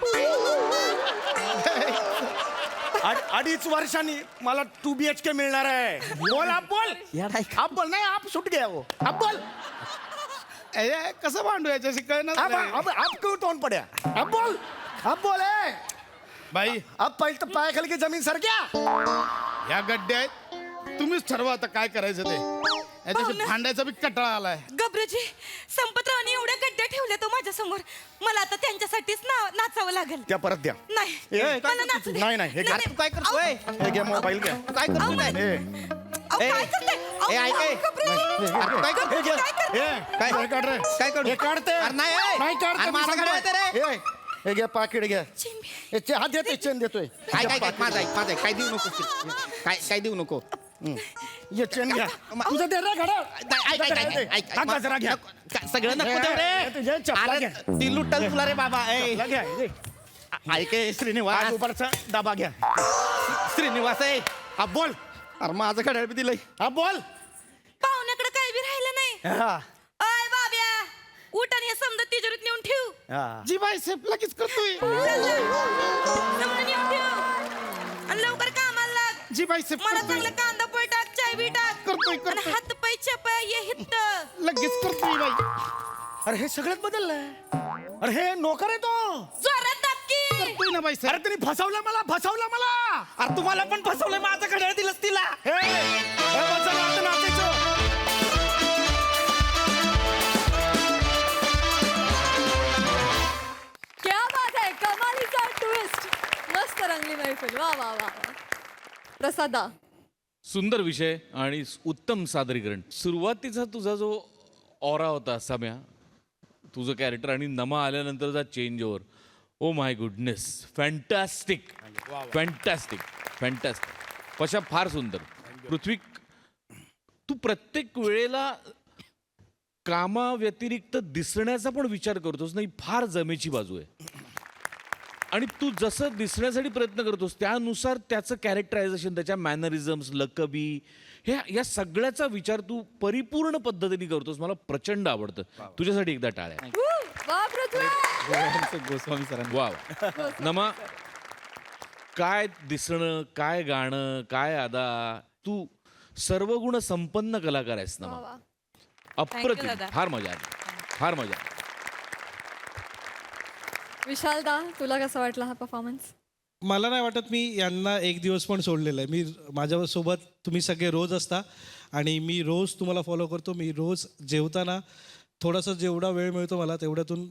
2.5 वर्षांनी मला 2 BHK मिळणार आहे बोल आप बोल यार ऐक. आप बोल नाही आप सुट गया वो आप बोल ए, कसं भांडू याच्याशी आप कळणार क्यों तोंड पड्या आप बोल ए बाई अब पहिले तर पायाखाली की जमीन सर गया या गड्डे आहेत तुम्हीच ठरवा आता काय करायचं ते याच्याशी भांडायचा बी कटाळा आलाय गब्रजी संपतरावने एवढ्या गड्ड्या ठेवल्या तो माझ्या समोर मला आता त्यांच्यासाठीच नाचावं लागेल त्या परत द्या नाही मला नाचू दे. नाही नाही हे घ्या. नाही, तू काय करतोय हे घ्या मोबाईल घ्या तू काय करतोय काय हे अहो, ए, काय करताय? अहो, ए, ऐक, ए. गब्रजी. अरे तू काय करतोय? हे घ्या. काय करताय? हे, काय? हे काढ रे काय काढू? हे काढते अरे नाही, ए. नाही काढते अरे मी माझा सांगतोय. काढायचं रे. हे घ्या पाकिट घ्या चिंबी. हे हात देतोय चेन देतोय काय काय काय माझं ऐक माझं ऐक. काय देऊ नको काय काय देऊ नको ये चेन घ्या तुझं दे रे घडा ऐक, ऐक, ऐक, ऐक, ऐक. टाका जरा घ्या. सगळं नको देऊ हे तुझ्या रे चपला अरे घ्या. ती लुटल तुला रे बाबा ए चपला घ्या हे. ऐक ए, श्रीनिवास आज उपरचा डबा घ्या श्रीनिवास आहे हा बोल अरे माझं घड्याळ बी दिलंय हा बोल पाहुण्याकडे काय बी राहिलं नाही हा अय बाब्या उठ आणि हे समजा तिजोरीत नेऊन ठेव हा जी बाई सेफ लगेच करतोय समजा नेऊन ठेव आणि लवकर कामाला लाग जी बाई सेफ मला चांगलं कांदा पोळ टाक चाय बी टाक करतोय, आणि करतोय. हात पाय चपाय ये हित लगेच करतोय बाई अरे हे सगळ्यात बदललंय अरे हे नोकर आहे तो जोरात टाक की करतोय ना बाई अरे त्यांनी फसवलं मला अरे तुम्हाला पण फसवलंय माझं घड्याळ दिलंस तिला हे बस झालं, आता नाचायचं क्या बात आहे कमालीचा ट्विस्ट मस्त रंगली मैफिल वा वा वा वा. प्रसादा सुंदर विषय आणि उत्तम सादरीकरण सुरुवातीचा तुझा जो ऑरा होता सम्या तुझं कॅरेक्टर आणि नमा आल्यानंतरचा change over oh my goodness fantastic fantastic fantastic पशा फार सुंदर पृथ्वी तू प्रत्येक वेळेला कामाव्यतिरिक्त दिसण्याचा पण विचार करतोस ना ही फार जमेची बाजू आहे आणि तू जसं दिसण्यासाठी प्रयत्न करतोस त्यानुसार त्याचं कॅरेक्टरायझेशन त्याच्या मॅनरिझम्स लकबी हे या सगळ्याचा विचार तू परिपूर्ण पद्धतीने करतोस मला प्रचंड आवडतं तुझ्यासाठी एकदा टाळ्या वा पृथ्वी गोस्वामी सरांनी वा वा. नमा काय दिसणं काय गाणं काय अदा तू सर्वगुण संपन्न कलाकार आहेस वा नमा वा. अप्रतिम दादा. फार मजा आली फार मजा आली. विशालदा तुला कसा वाटला हा परफॉर्मन्स मला नाही वाटत मी यांना एक दिवस पण सोडलेला आहे मी माझ्यासोबत तुम्ही सगळे रोज असता आणि मी रोज तुम्हाला फॉलो करतो मी रोज जेवताना थोडासा जेवढा वेळ मिळतो मला तेवढ्यातून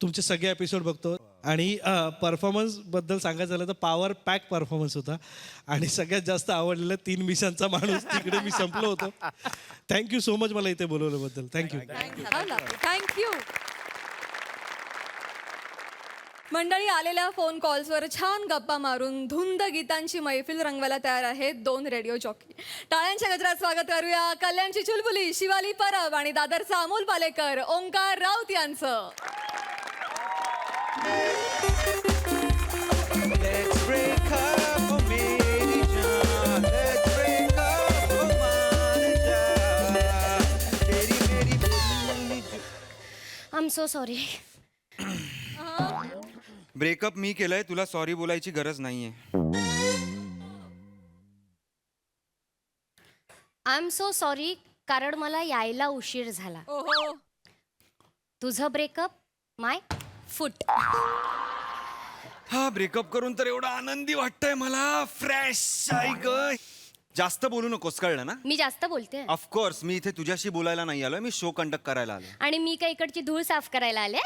तुमचे सगळे एपिसोड बघतो आणि परफॉर्मन्सबद्दल सांगायचं झालं तर पॉवर पॅक परफॉर्मन्स होता आणि सगळ्यात जास्त आवडलेलं 3 मिशांचा माणूस तिकडे मी संपलो होतो थँक्यू सो मच मला इथे बोलवल्याबद्दल थँक्यू थँक्यू मंडळी आलेल्या फोन कॉल्सवर छान गप्पा मारून धुंद गीतांची मैफिल रंगवायला तयार आहेत 2 रेडिओ जॉकी. टाळ्यांच्या गजरात स्वागत करूया कल्याणची चुलबुली शिवाली परब आणि दादरचा अमोल पालेकर ओंकार राऊत यांचं. I am so sorry. Breakup मी केलंय, तुला सॉरी बोलायची गरज नाहीये. आय एम सो सॉरी कारण मला यायला उशीर झाला. ओहो. तुझं ब्रेकअप माय फुट. हा ब्रेकअप करून तर एवढा आनंदी वाटतंय मला. फ्रेश आई ग. जास्त बोलू नकोस, कळलं ना? मी जास्त बोलते ऑफकोर्स मी इथे तुझ्याशी बोलायला नाही आलोय, मी शो कंडक्ट करायला आलोय. आणि मी काय इकडची धूळ साफ करायला आले.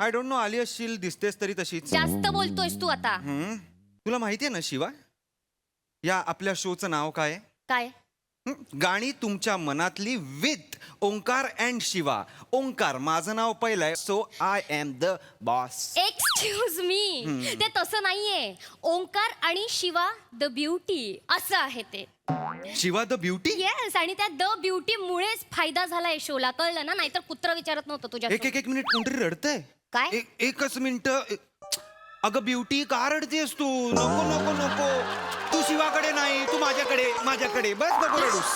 आय डोंट नो, आली असशील, दिसतेस तरी तशीच. जास्त बोलतोयस तू आता. तुला माहितीये ना शिवा, या आपल्या शोचं नाव काय आहे? काय? गाणी तुमच्या मनातली विथ ओंकार अँड शिवा. ओंकार माझं नाव पहिलं आहे, so I am the boss. Excuse me, ते तसं नाहीये. ओंकार आणि शिवा द ब्युटी असं आहे ते. Shiva the beauty? येस, आणि त्या द ब्युटी मुळेच फायदा झालाय शोला, कळलं ना? नाहीतर कुत्र विचारत नव्हतं तुझ्या. एक मिनिट, कोणतरी रडतंय. काय? एकच मिनिट. अगं ब्युटी, का रडतेस तू? नको नको नको, तू शिवाकडे नाही, तू माझ्याकडे बस, नको रडूस.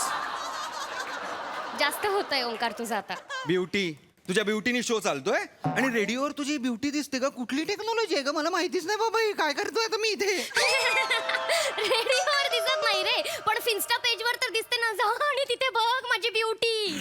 जास्त होतंय ओंकार तुझं आता. ब्युटी, तुझ्या ब्युटीनी शो चालतोय आणि रेडिओवर तुझी ब्युटी दिसते का? कुठली टेक्नॉलॉजी आहे का? मला माहितीच नाही बाबा. काय करतोय आता मी इथे? रेडिओवर दिसत नाही रे, पण फिन्स्टा पेजवर तर दिसते ना. जा आणि तिथे बघ माझी ब्युटी.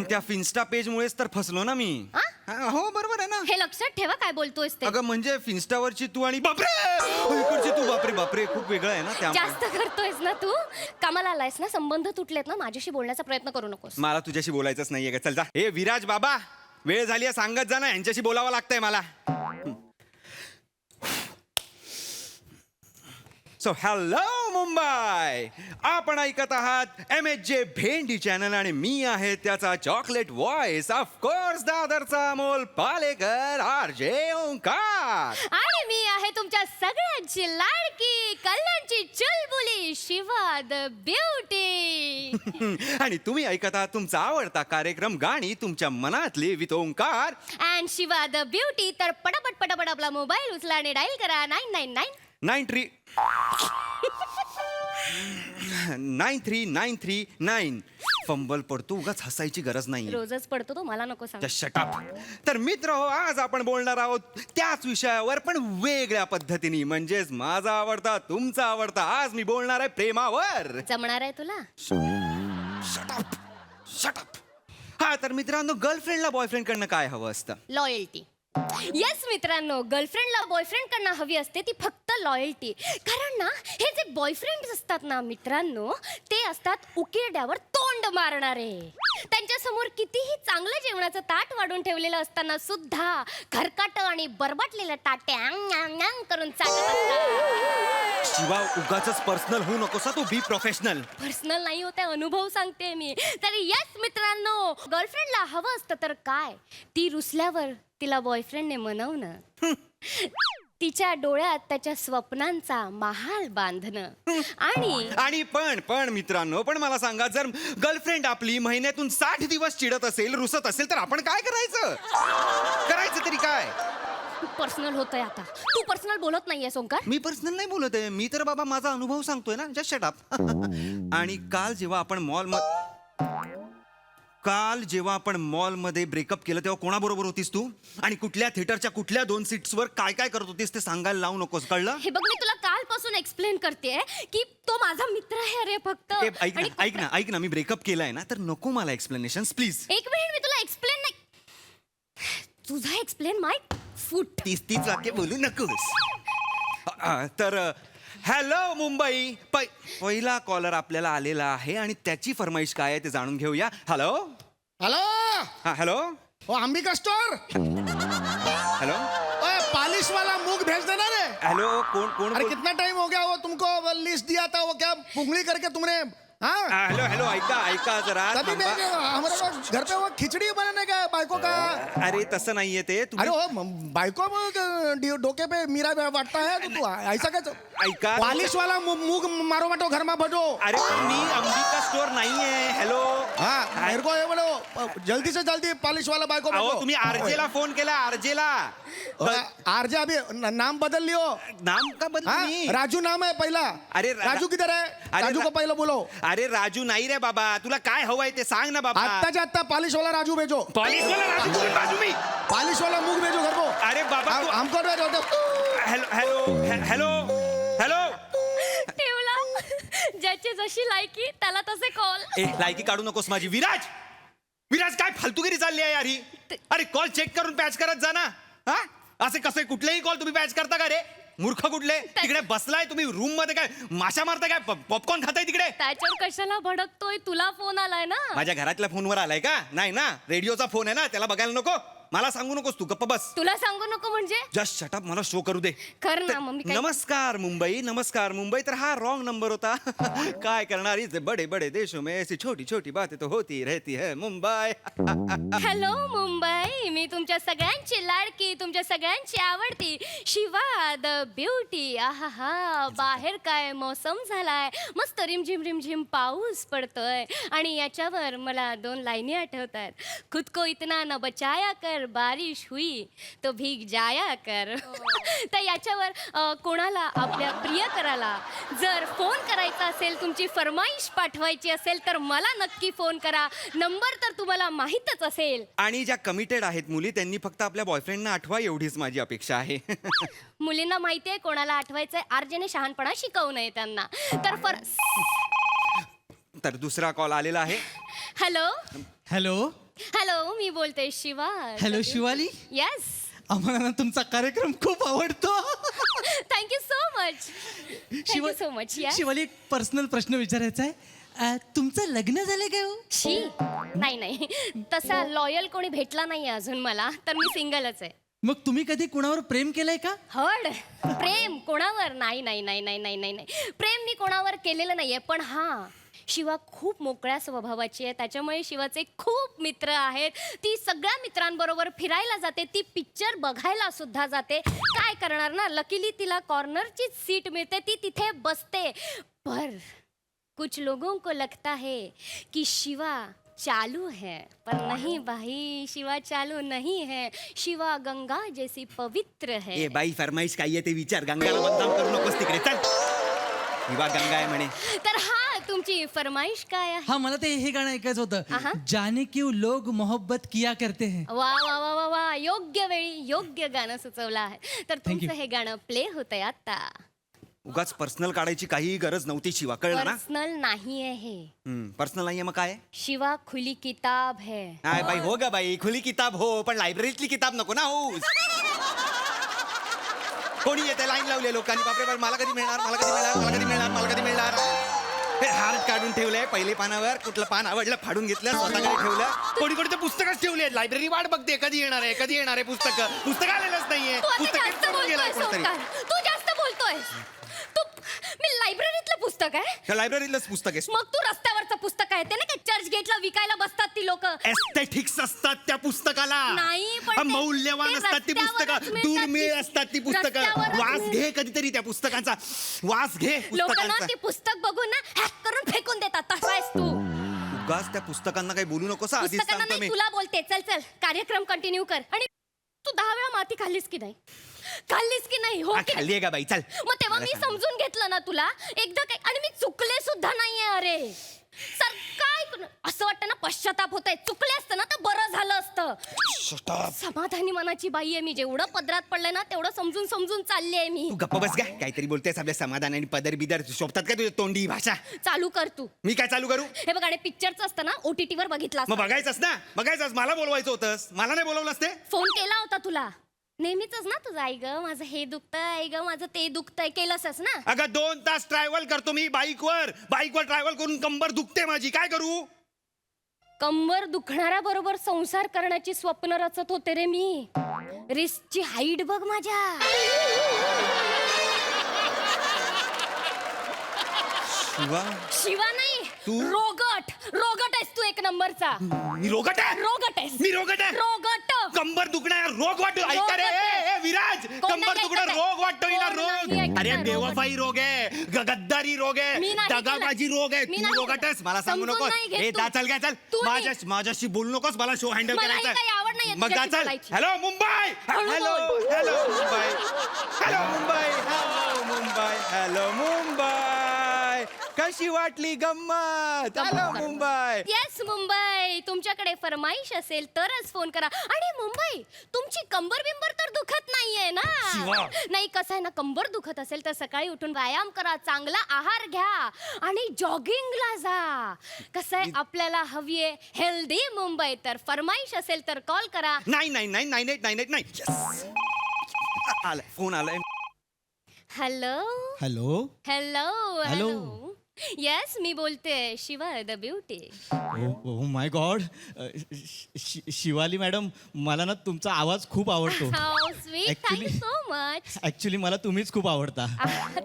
त्या फिन्स्टा पेज मुळेच तर फसलो ना मी. हो बरोबर आहे ना. हे लक्षात ठेवा काय बोलतोयस ते. अगं म्हणजे फिन्स्टावरची तू आणि इकडची तू, बापरे खूप वेगळं आहे ना. त्या जास्त करतोयस ना तू. कामाला आलायस ना, संबंध तुटलेत ना, माझ्याशी बोलण्याचा प्रयत्न करू नकोस. मला तुझ्याशी बोलायचंच नाहीये का? चल जा. हे विराज बाबा, वेळ झाली आहे, सांगत जा ना, यांच्याशी बोलावं लागतंय मला. सो हॅलो मुंबई, आपण ऐकत आहात MHJ भेंडी चॅनल आणि मी आहे त्याचा चॉकलेट व्हॉइस, ऑफकोर्स दादरचा अमोल पालेकर RJ ओंकार. आणि मी आहे तुमच्या सगळ्यांची लाडकी कल्याणची चुलबुली शिवा द ब्युटी. आणि तुम्ही ऐकत आहात तुमचा आवडता कार्यक्रम गाणी तुमच्या मनातली with Omkar and Shiva the beauty. तर पटापट आपला मोबाईल उचला आणि डायल करा 93939. फंबल पडतो, उगाच हसायची गरज नाही. रोजच पडतो तो, मला नको सांग. शटअप. तर मित्र हो, आज आपण बोलणार आहोत त्याच विषयावर पण वेगळ्या पद्धतीने, म्हणजेच माझा आवडता तुमचा आवडता. आज मी बोलणार आहे प्रेमावर. जमणार आहे तुला? शटअप. हा तर मित्रांनो, गर्लफ्रेंडला बॉयफ्रेंड कडनं काय हवं असतं? लॉयल्टी. येस मित्रांनो, गर्लफ्रेंडला बॉयफ्रेंड कडनं हवी असते ती फक्त लॉयल्टी. कारण ना, हे जे बॉयफ्रेंड असतात ना मित्रांनो, ते असतात उकिरड्यावर तोंड मारणारे. त्यांच्या समोर कितीही चांगलं जेवणाचं ताट वाढून ठेवलेलं असताना सुद्धा खरकाट आणि बरबाटलेलं ताटे करून चाटत असतात. शिवा, उगाच पर्सनल होऊ नकोस, तू बी प्रोफेशनल. पर्सनल नाही होते, अनुभव सांगते मी. तर येस मित्रांनो, गर्लफ्रेंडला हवं असतं तर काय? ती रुसल्यावर तिला बॉयफ्रेंडने मनवणं, तिच्या डोळ्यात त्याच्या स्वप्नांचा महाल बांधणं. आणि पण मित्रांनो, पण मला सांगा, जर गर्लफ्रेंड आपली महिन्यातून 60 दिवस चिडत असेल, रुसत असेल, तर आपण काय करायचं तरी काय? पर्सनल होतंय आता. तू पर्सनल बोलत नाहीये ओंकार. मी पर्सनल नाही बोलत आहे, मी तर बाबा माझा अनुभव सांगतोय ना. Just shut up. आणि काल जेव्हा आपण मॉलमध्ये ब्रेकअप केलं तेव्हा कोणाबरोबर होतीस तू? आणि कुठल्या थिएटरच्या कुठल्या 2 सीट्सवर काय करत होतीस ते सांगायला लावू नकोस, कळलं? हे बघ, मी तुला कालपासून एक्सप्लेन करते की तो माझा मित्र आहे रे फक्त. ऐक ना, मी ब्रेकअप केलाय ना, तर नको मला एक्सप्लेनेशन प्लीज. एक मिनिट, मी तुला एक्सप्लेन नाही. तुझा एक्सप्लेन माय फूट. 30 वाक्य बोलू नकोस. तर हॅलो मुंबई, पहिला कॉलर आपल्याला आलेला आहे आणि त्याची फरमाईश काय आहे ते जाणून घेऊया. Hello. Hello. Ambika store. Hello, polish वाला मूग भेज देना रे. हेलो, कौन? अरे कितना टाइम हो गया वो तुमको लिस्ट दिया था, वो क्या पुंगली करके तुमने हाँ हेलो हेलो ऐका जरा तभी थांबा. हमारे घर पे वो खिचड़ी बनाने का बायको का अरे तसं नाहीये ते अरे तुम्ही हो बायको डोके पे मीरा वाटता है तो तू ऐसा काय ऐका पॉलिश वाला मूग मारो वाटो घर में बजो अरे पण मी अंबिका स्टोर नाहीये हॅलो हाँ मेरे को ये बोलो जल्दी से जल्दी पॉलिश वाला बायको अहो बजो तुम्ही आरजेला फोन केला आरजेला आरजे अभी नाम बदल लियो नाम का हाँ, बदल राजू नाम है पहला अरे राजू किधर है अरे राजू को पहले बोलो अरे राजू नाही रे बाबा तुला काय हवंय ते सांग ना बाबा आत्ताच्या आत्ता पॉलिश वाला राजू भेजो पॉलिश वाला राजू कोण बाजू मी पॉलिश वाला मूग भेजो घर को अरे बाबा तू- हमको हॅलो हॅलो हॅलो हॅलो ठेवला ज्याची जशी लायकी त्याला तसे कॉल. ए लायकी काढू नकोस माझी विराज विराज काय फालतूगिरी चालली आहे यार ही अरे कॉल चेक करून पॅच करत जा ना हा असे कसे कुठलेही कॉल तुम्ही पॅच करता का रे मूर्ख कुठले तिकडे बसलाय तुम्ही रूम मध्ये काय माशा मारताय काय पॉपकॉर्न खाताय तिकडे त्याच्यावर कशाला भडकतोय, तुला फोन आलाय ना. माझ्या घरातल्या फोनवर आलाय का नाही ना रेडिओचा फोन आहे ना त्याला बघायला नको मला सांगू नकोस तू गप्प बस तुला सांगू नको म्हणजे जस्ट शटअप मला शो करू दे कर ना मम्मी काय. नमस्कार मुंबई तर हा रॉंग नंबर होता काय करणार इस बडे बडे देशों में ऐसी छोटी छोटी बातें तो होती रहती है मुंबई हॅलो मुंबई, मी तुमच्या सगळ्यांची लाडकी, तुमच्या सगळ्यांची आवडती शिवा द ब्युटी. आहा बाहेर काय मौसम झालाय, मस्त रिमझिम रिमझिम पाऊस पडतोय आणि याच्यावर मला 2 लाईनी आठवत आहेत. खुद को इतना न बचाया कर बारिश हुई तो भीग जाया कर. तर याच्यावर कोणाला आपल्या प्रियकराला जर फोन करायचा असेल, तुमची फरमाईश पाठवायची असेल तर मला नक्की फोन करा. नंबर तर तुम्हाला माहीतच असेल. आणि ज्या कमिटेड आहेत मुली त्यांनी फक्त आपल्या बॉयफ्रेंडना आठवा एवढीच माझी अपेक्षा आहे मुलींना माहितीये कोणाला आठवायचंय, आरजेने शहाणपणा शिकवू नये त्यांना. तर दुसरा कॉल आलेला आहे हॅलो हॅलो, मी बोलते शिवा. हॅलो शिवाली, येस, आम्हाला ना तुमचा कार्यक्रम खूप आवडतो. Thank you so much. Thank you so much. Shivali, एक पर्सनल प्रश्न विचारायचा आहे. तुमचं लग्न झालंय का हो? शी नाही तसा लॉयल कोणी भेटला नाही अजून मला, तर मी सिंगलच आहे. मग तुम्ही कधी कुणावर प्रेम केलंय का? हड प्रेम कोणावर नाही. प्रेम मी कोणावर केलेलं नाहीये. पण हा, शिवा खूप मोकळ्या स्वभावाची आहे, त्याच्यामुळे शिवाचे खूप मित्र आहेत. ती सगळ्या मित्रांबरोबर फिरायला जाते, ती पिक्चर बघायला सुद्धा जाते. काय करणार ना, लकीली तिला कॉर्नरचीच सीट मिळते, ती तिथे बसते. पर कुछ लोगों को लगता है कि शिवा चालू है, पर नहीं भाई, शिवा चालू नहीं है. शिवा गंगा जैसी पवित्र है. ए बाई फरमाईश काय आहे ते विचार गंगाला बदनाम करू नकोस तिकडे चल शिवा गंगा आहे म्हणे तर हा, तुमची फरमाईश काय आहे? हा, मला ते हे गाणं ऐकायचं होतं. जाने क्यों लोग मोहब्बत किया करते हैं. वा वा वा वा वा, योग्य वेळी योग्य गाणं सुचवलं आहे. तर तुमचं हे गाणं प्ले होतंय आता. उगाच पर्सनल काढायची काही गरज नव्हती शिवा कळलं ना पर्सनल नाही आहे हे. पर्सनल नाहीये मग काय शिवा खुली किताब है. काय बाई हो ग बाई खुली किताब हो पण लायब्ररीतली किताब नको ना हो कोणी येते लाईन लावले लोकांनी बापरे बाप मला कधी मिळणार मला कधी मिळणार मला कधी मिळणार मला कधी मिळणार हे हार्ट काढून ठेवलंय पहिले पानावर कुठलं पान आवडलं फाडून घेतलं स्वतःकडे ठेवलं कोणी कोणी ते पुस्तकच ठेवले लायब्ररी वाट बघते कधी येणार आहे पुस्तक आलेलंच नाहीये पुस्तक गेलाय कोणतरी तू जास्त बोलतोय. तू, मी लायब्ररीतलं पुस्तक आहे. लायब्ररीतलंच पुस्तक आहे मग तू रस्त्यावरचं पुस्तक आहे ते ना, चर्च गेटला विकायला बसतात ती लोक. एस्थेटिक्स असतात त्या पुस्तकाला नाही, पण ते- मौल्यवान ते असतात ती पुस्तकं रस्त्यावरच मिळतात दुर्मिळ ती. असतात ती पुस्तकं रस्त्यावरच वास मिळतात. घे कधीतरी त्या पुस्तकांचा वास घे लोकांना पुस्तकांचा ते पुस्तक बघून ना हॅक करून फेकून देतात. तसा आहेस तू. उगाच त्या पुस्तकांना काही बोलू नकोस आधीच पुस्तकांना सांगतो नाही, मी तुला बोलते. चल चल, कार्यक्रम कंटिन्यू कर. आणि तू 10 वेळा माती खाल्लीस की नाही? खाल्लीस की नाही? हो की खाल्ली आहे का बाई चल मग तेव्हा मी समजून घेतलं ना तुला एकदा काय. आणि मी चुकले सुद्धा नाहीये. अरे सर, काय असं वाटतं ना, पश्चाताप होत आहे. चुकले असतं ना तर बरं झालं असतं. समाधानी मनाची बाई आहे मी. जेवढं पदरात पडलंय ना तेवढं समजून समजून चालली आहे मी. तू गप्प बस काय काहीतरी बोलतेस आपल्या समाधान आणि पदर बिदर शोभतात का तुझ्या तोंडी भाषा चालू कर तू. मी काय चालू करू हे बघ, आणि पिक्चरचं असतं ना, OTT वर बघितलं मग असतं. बघायचंच मला बोलवायचं होतंस मला नाही बोलवलंस ते फोन केला होता तुला नेहमीच ना तुझं. आई ग माझं हे दुखतंय, आई ग माझं ते दुखतंय, केलंसच ना. अगं 2 तास ट्रॅव्हल करतो मी बाईकवर ट्रॅव्हल करून कंबर दुखते माझी काय करू कंबर दुखणाऱ्या बरोबर संसार करण्याची स्वप्न रचत होते रे मी. रिस्कची हाईट बघ माझ्या. शिवा नाही, रोगट रोगट आहेस तू एक नंबरचा. मी रोगट आहे रोगट आहेस. मी रोगट आहे रोगट. कंबर दुखणं रोग वाटतो ऐका रे ए, विराज कोण कंबर नाही दुखणं ऐकत आहे? रोग वाटतो हिला कोण रोग नाही ऐकत अरे आहे? बेवफाई रोग आहे गद्दारी रोग मी आहे नाही दगाबाजी केलं. रोग आहे मी तू नाही रोगट आहेस मला सांगू समजून नकोस नाही घेत ए तू. दा चल काय चल तू नाही. माझ्याशी बोलू नकोस मला शो हँडल मलाही करायचा काही आवड नाहीये मग जा तुझ्याशी चल बोलायची. हॅलो मुंबई हळू हॅलो बोल. Hello Mumbai hello Mumbai hello Mumbai hello Mumbai कशी वाटली गंमत हॅलो मुंबई येस मुंबई, तुमच्याकडे फरमाईश असेल तरच फोन करा. आणि मुंबई, तुमची कंबर बिंबर तर दुखत नाहीये ना? नाही, कसं आहे ना, कंबर दुखत असेल तर सकाळी उठून व्यायाम करा, चांगला आहार घ्या आणि जॉगिंगला जा. कसं आहे, आपल्याला हवी आहे हेल्दी मुंबई. तर फरमाईश असेल तर कॉल करा. 99999899 Yes. आलाय फोन आलाय hello hello hello hello. Yes, मी बोलते Shiva the beauty. Oh my god Shivali madam मला ना तुमचा आवाज खूप आवडतो how sweet, thank you so much. Actually मला तुम्हीच खूप आवडता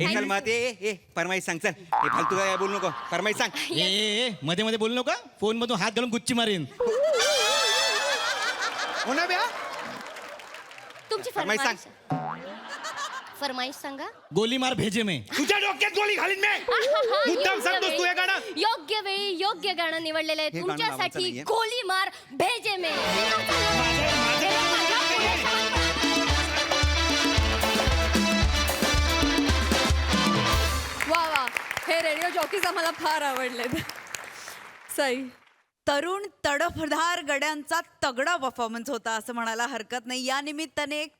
ए चल मग ए फरमाईश सांग चल हे फालतू काय बोलू नको फरमाईश सांग ए मध्ये मध्ये बोलू नका फोन मधून हात घालून गुच्ची मारीन हो ना ब्या तुमची फरमाईश सांग. फरमाईश सांगा. गोली मार भेजे में तुझ्या डोक्यात गोळी घालीन मी मुद्दाम सांगतोस तू हे गाणं योग्य वेळी योग्य गाणं निवडलेलं आहे हे गाणं लावायचं तुमच्यासाठी. नाहीये. गोली मार भेजे मे. वा वा, हे रेडिओ जॉकीज आम्हाला फार आवडलेत. सई. तरुण तडफदार गड्यांचा तगडा परफॉर्मन्स होता असं म्हणायला हरकत नाही. या निमित्ताने एक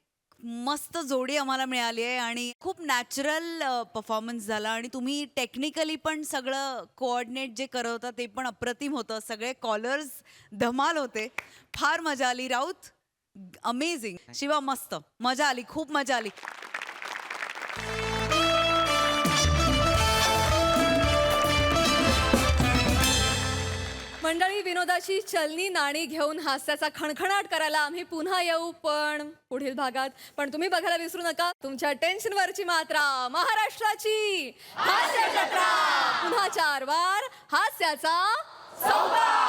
मस्त जोडी आम्हाला मिळाली आहे आणि खूप नॅचरल परफॉर्मन्स झाला आणि तुम्ही टेक्निकली पण सगळं कोऑर्डिनेट जे करत होता ते पण अप्रतिम होतं. सगळे कॉलर्स धमाल होते. फार मजा आली. राऊत अमेझिंग. शिवा मस्त मजा आली, खूप मजा आली. मंडळी, विनोदाची चलनी नाणी घेऊन हास्याचा खणखणाट करायला आम्ही पुन्हा येऊ, पण पुढील भागात. पण तुम्ही बघायला विसरू नका तुमच्या टेन्शनवरची मात्रा, महाराष्ट्राची हास्य जत्रा. पुन्हा 4 वार हास्याचा सौदा.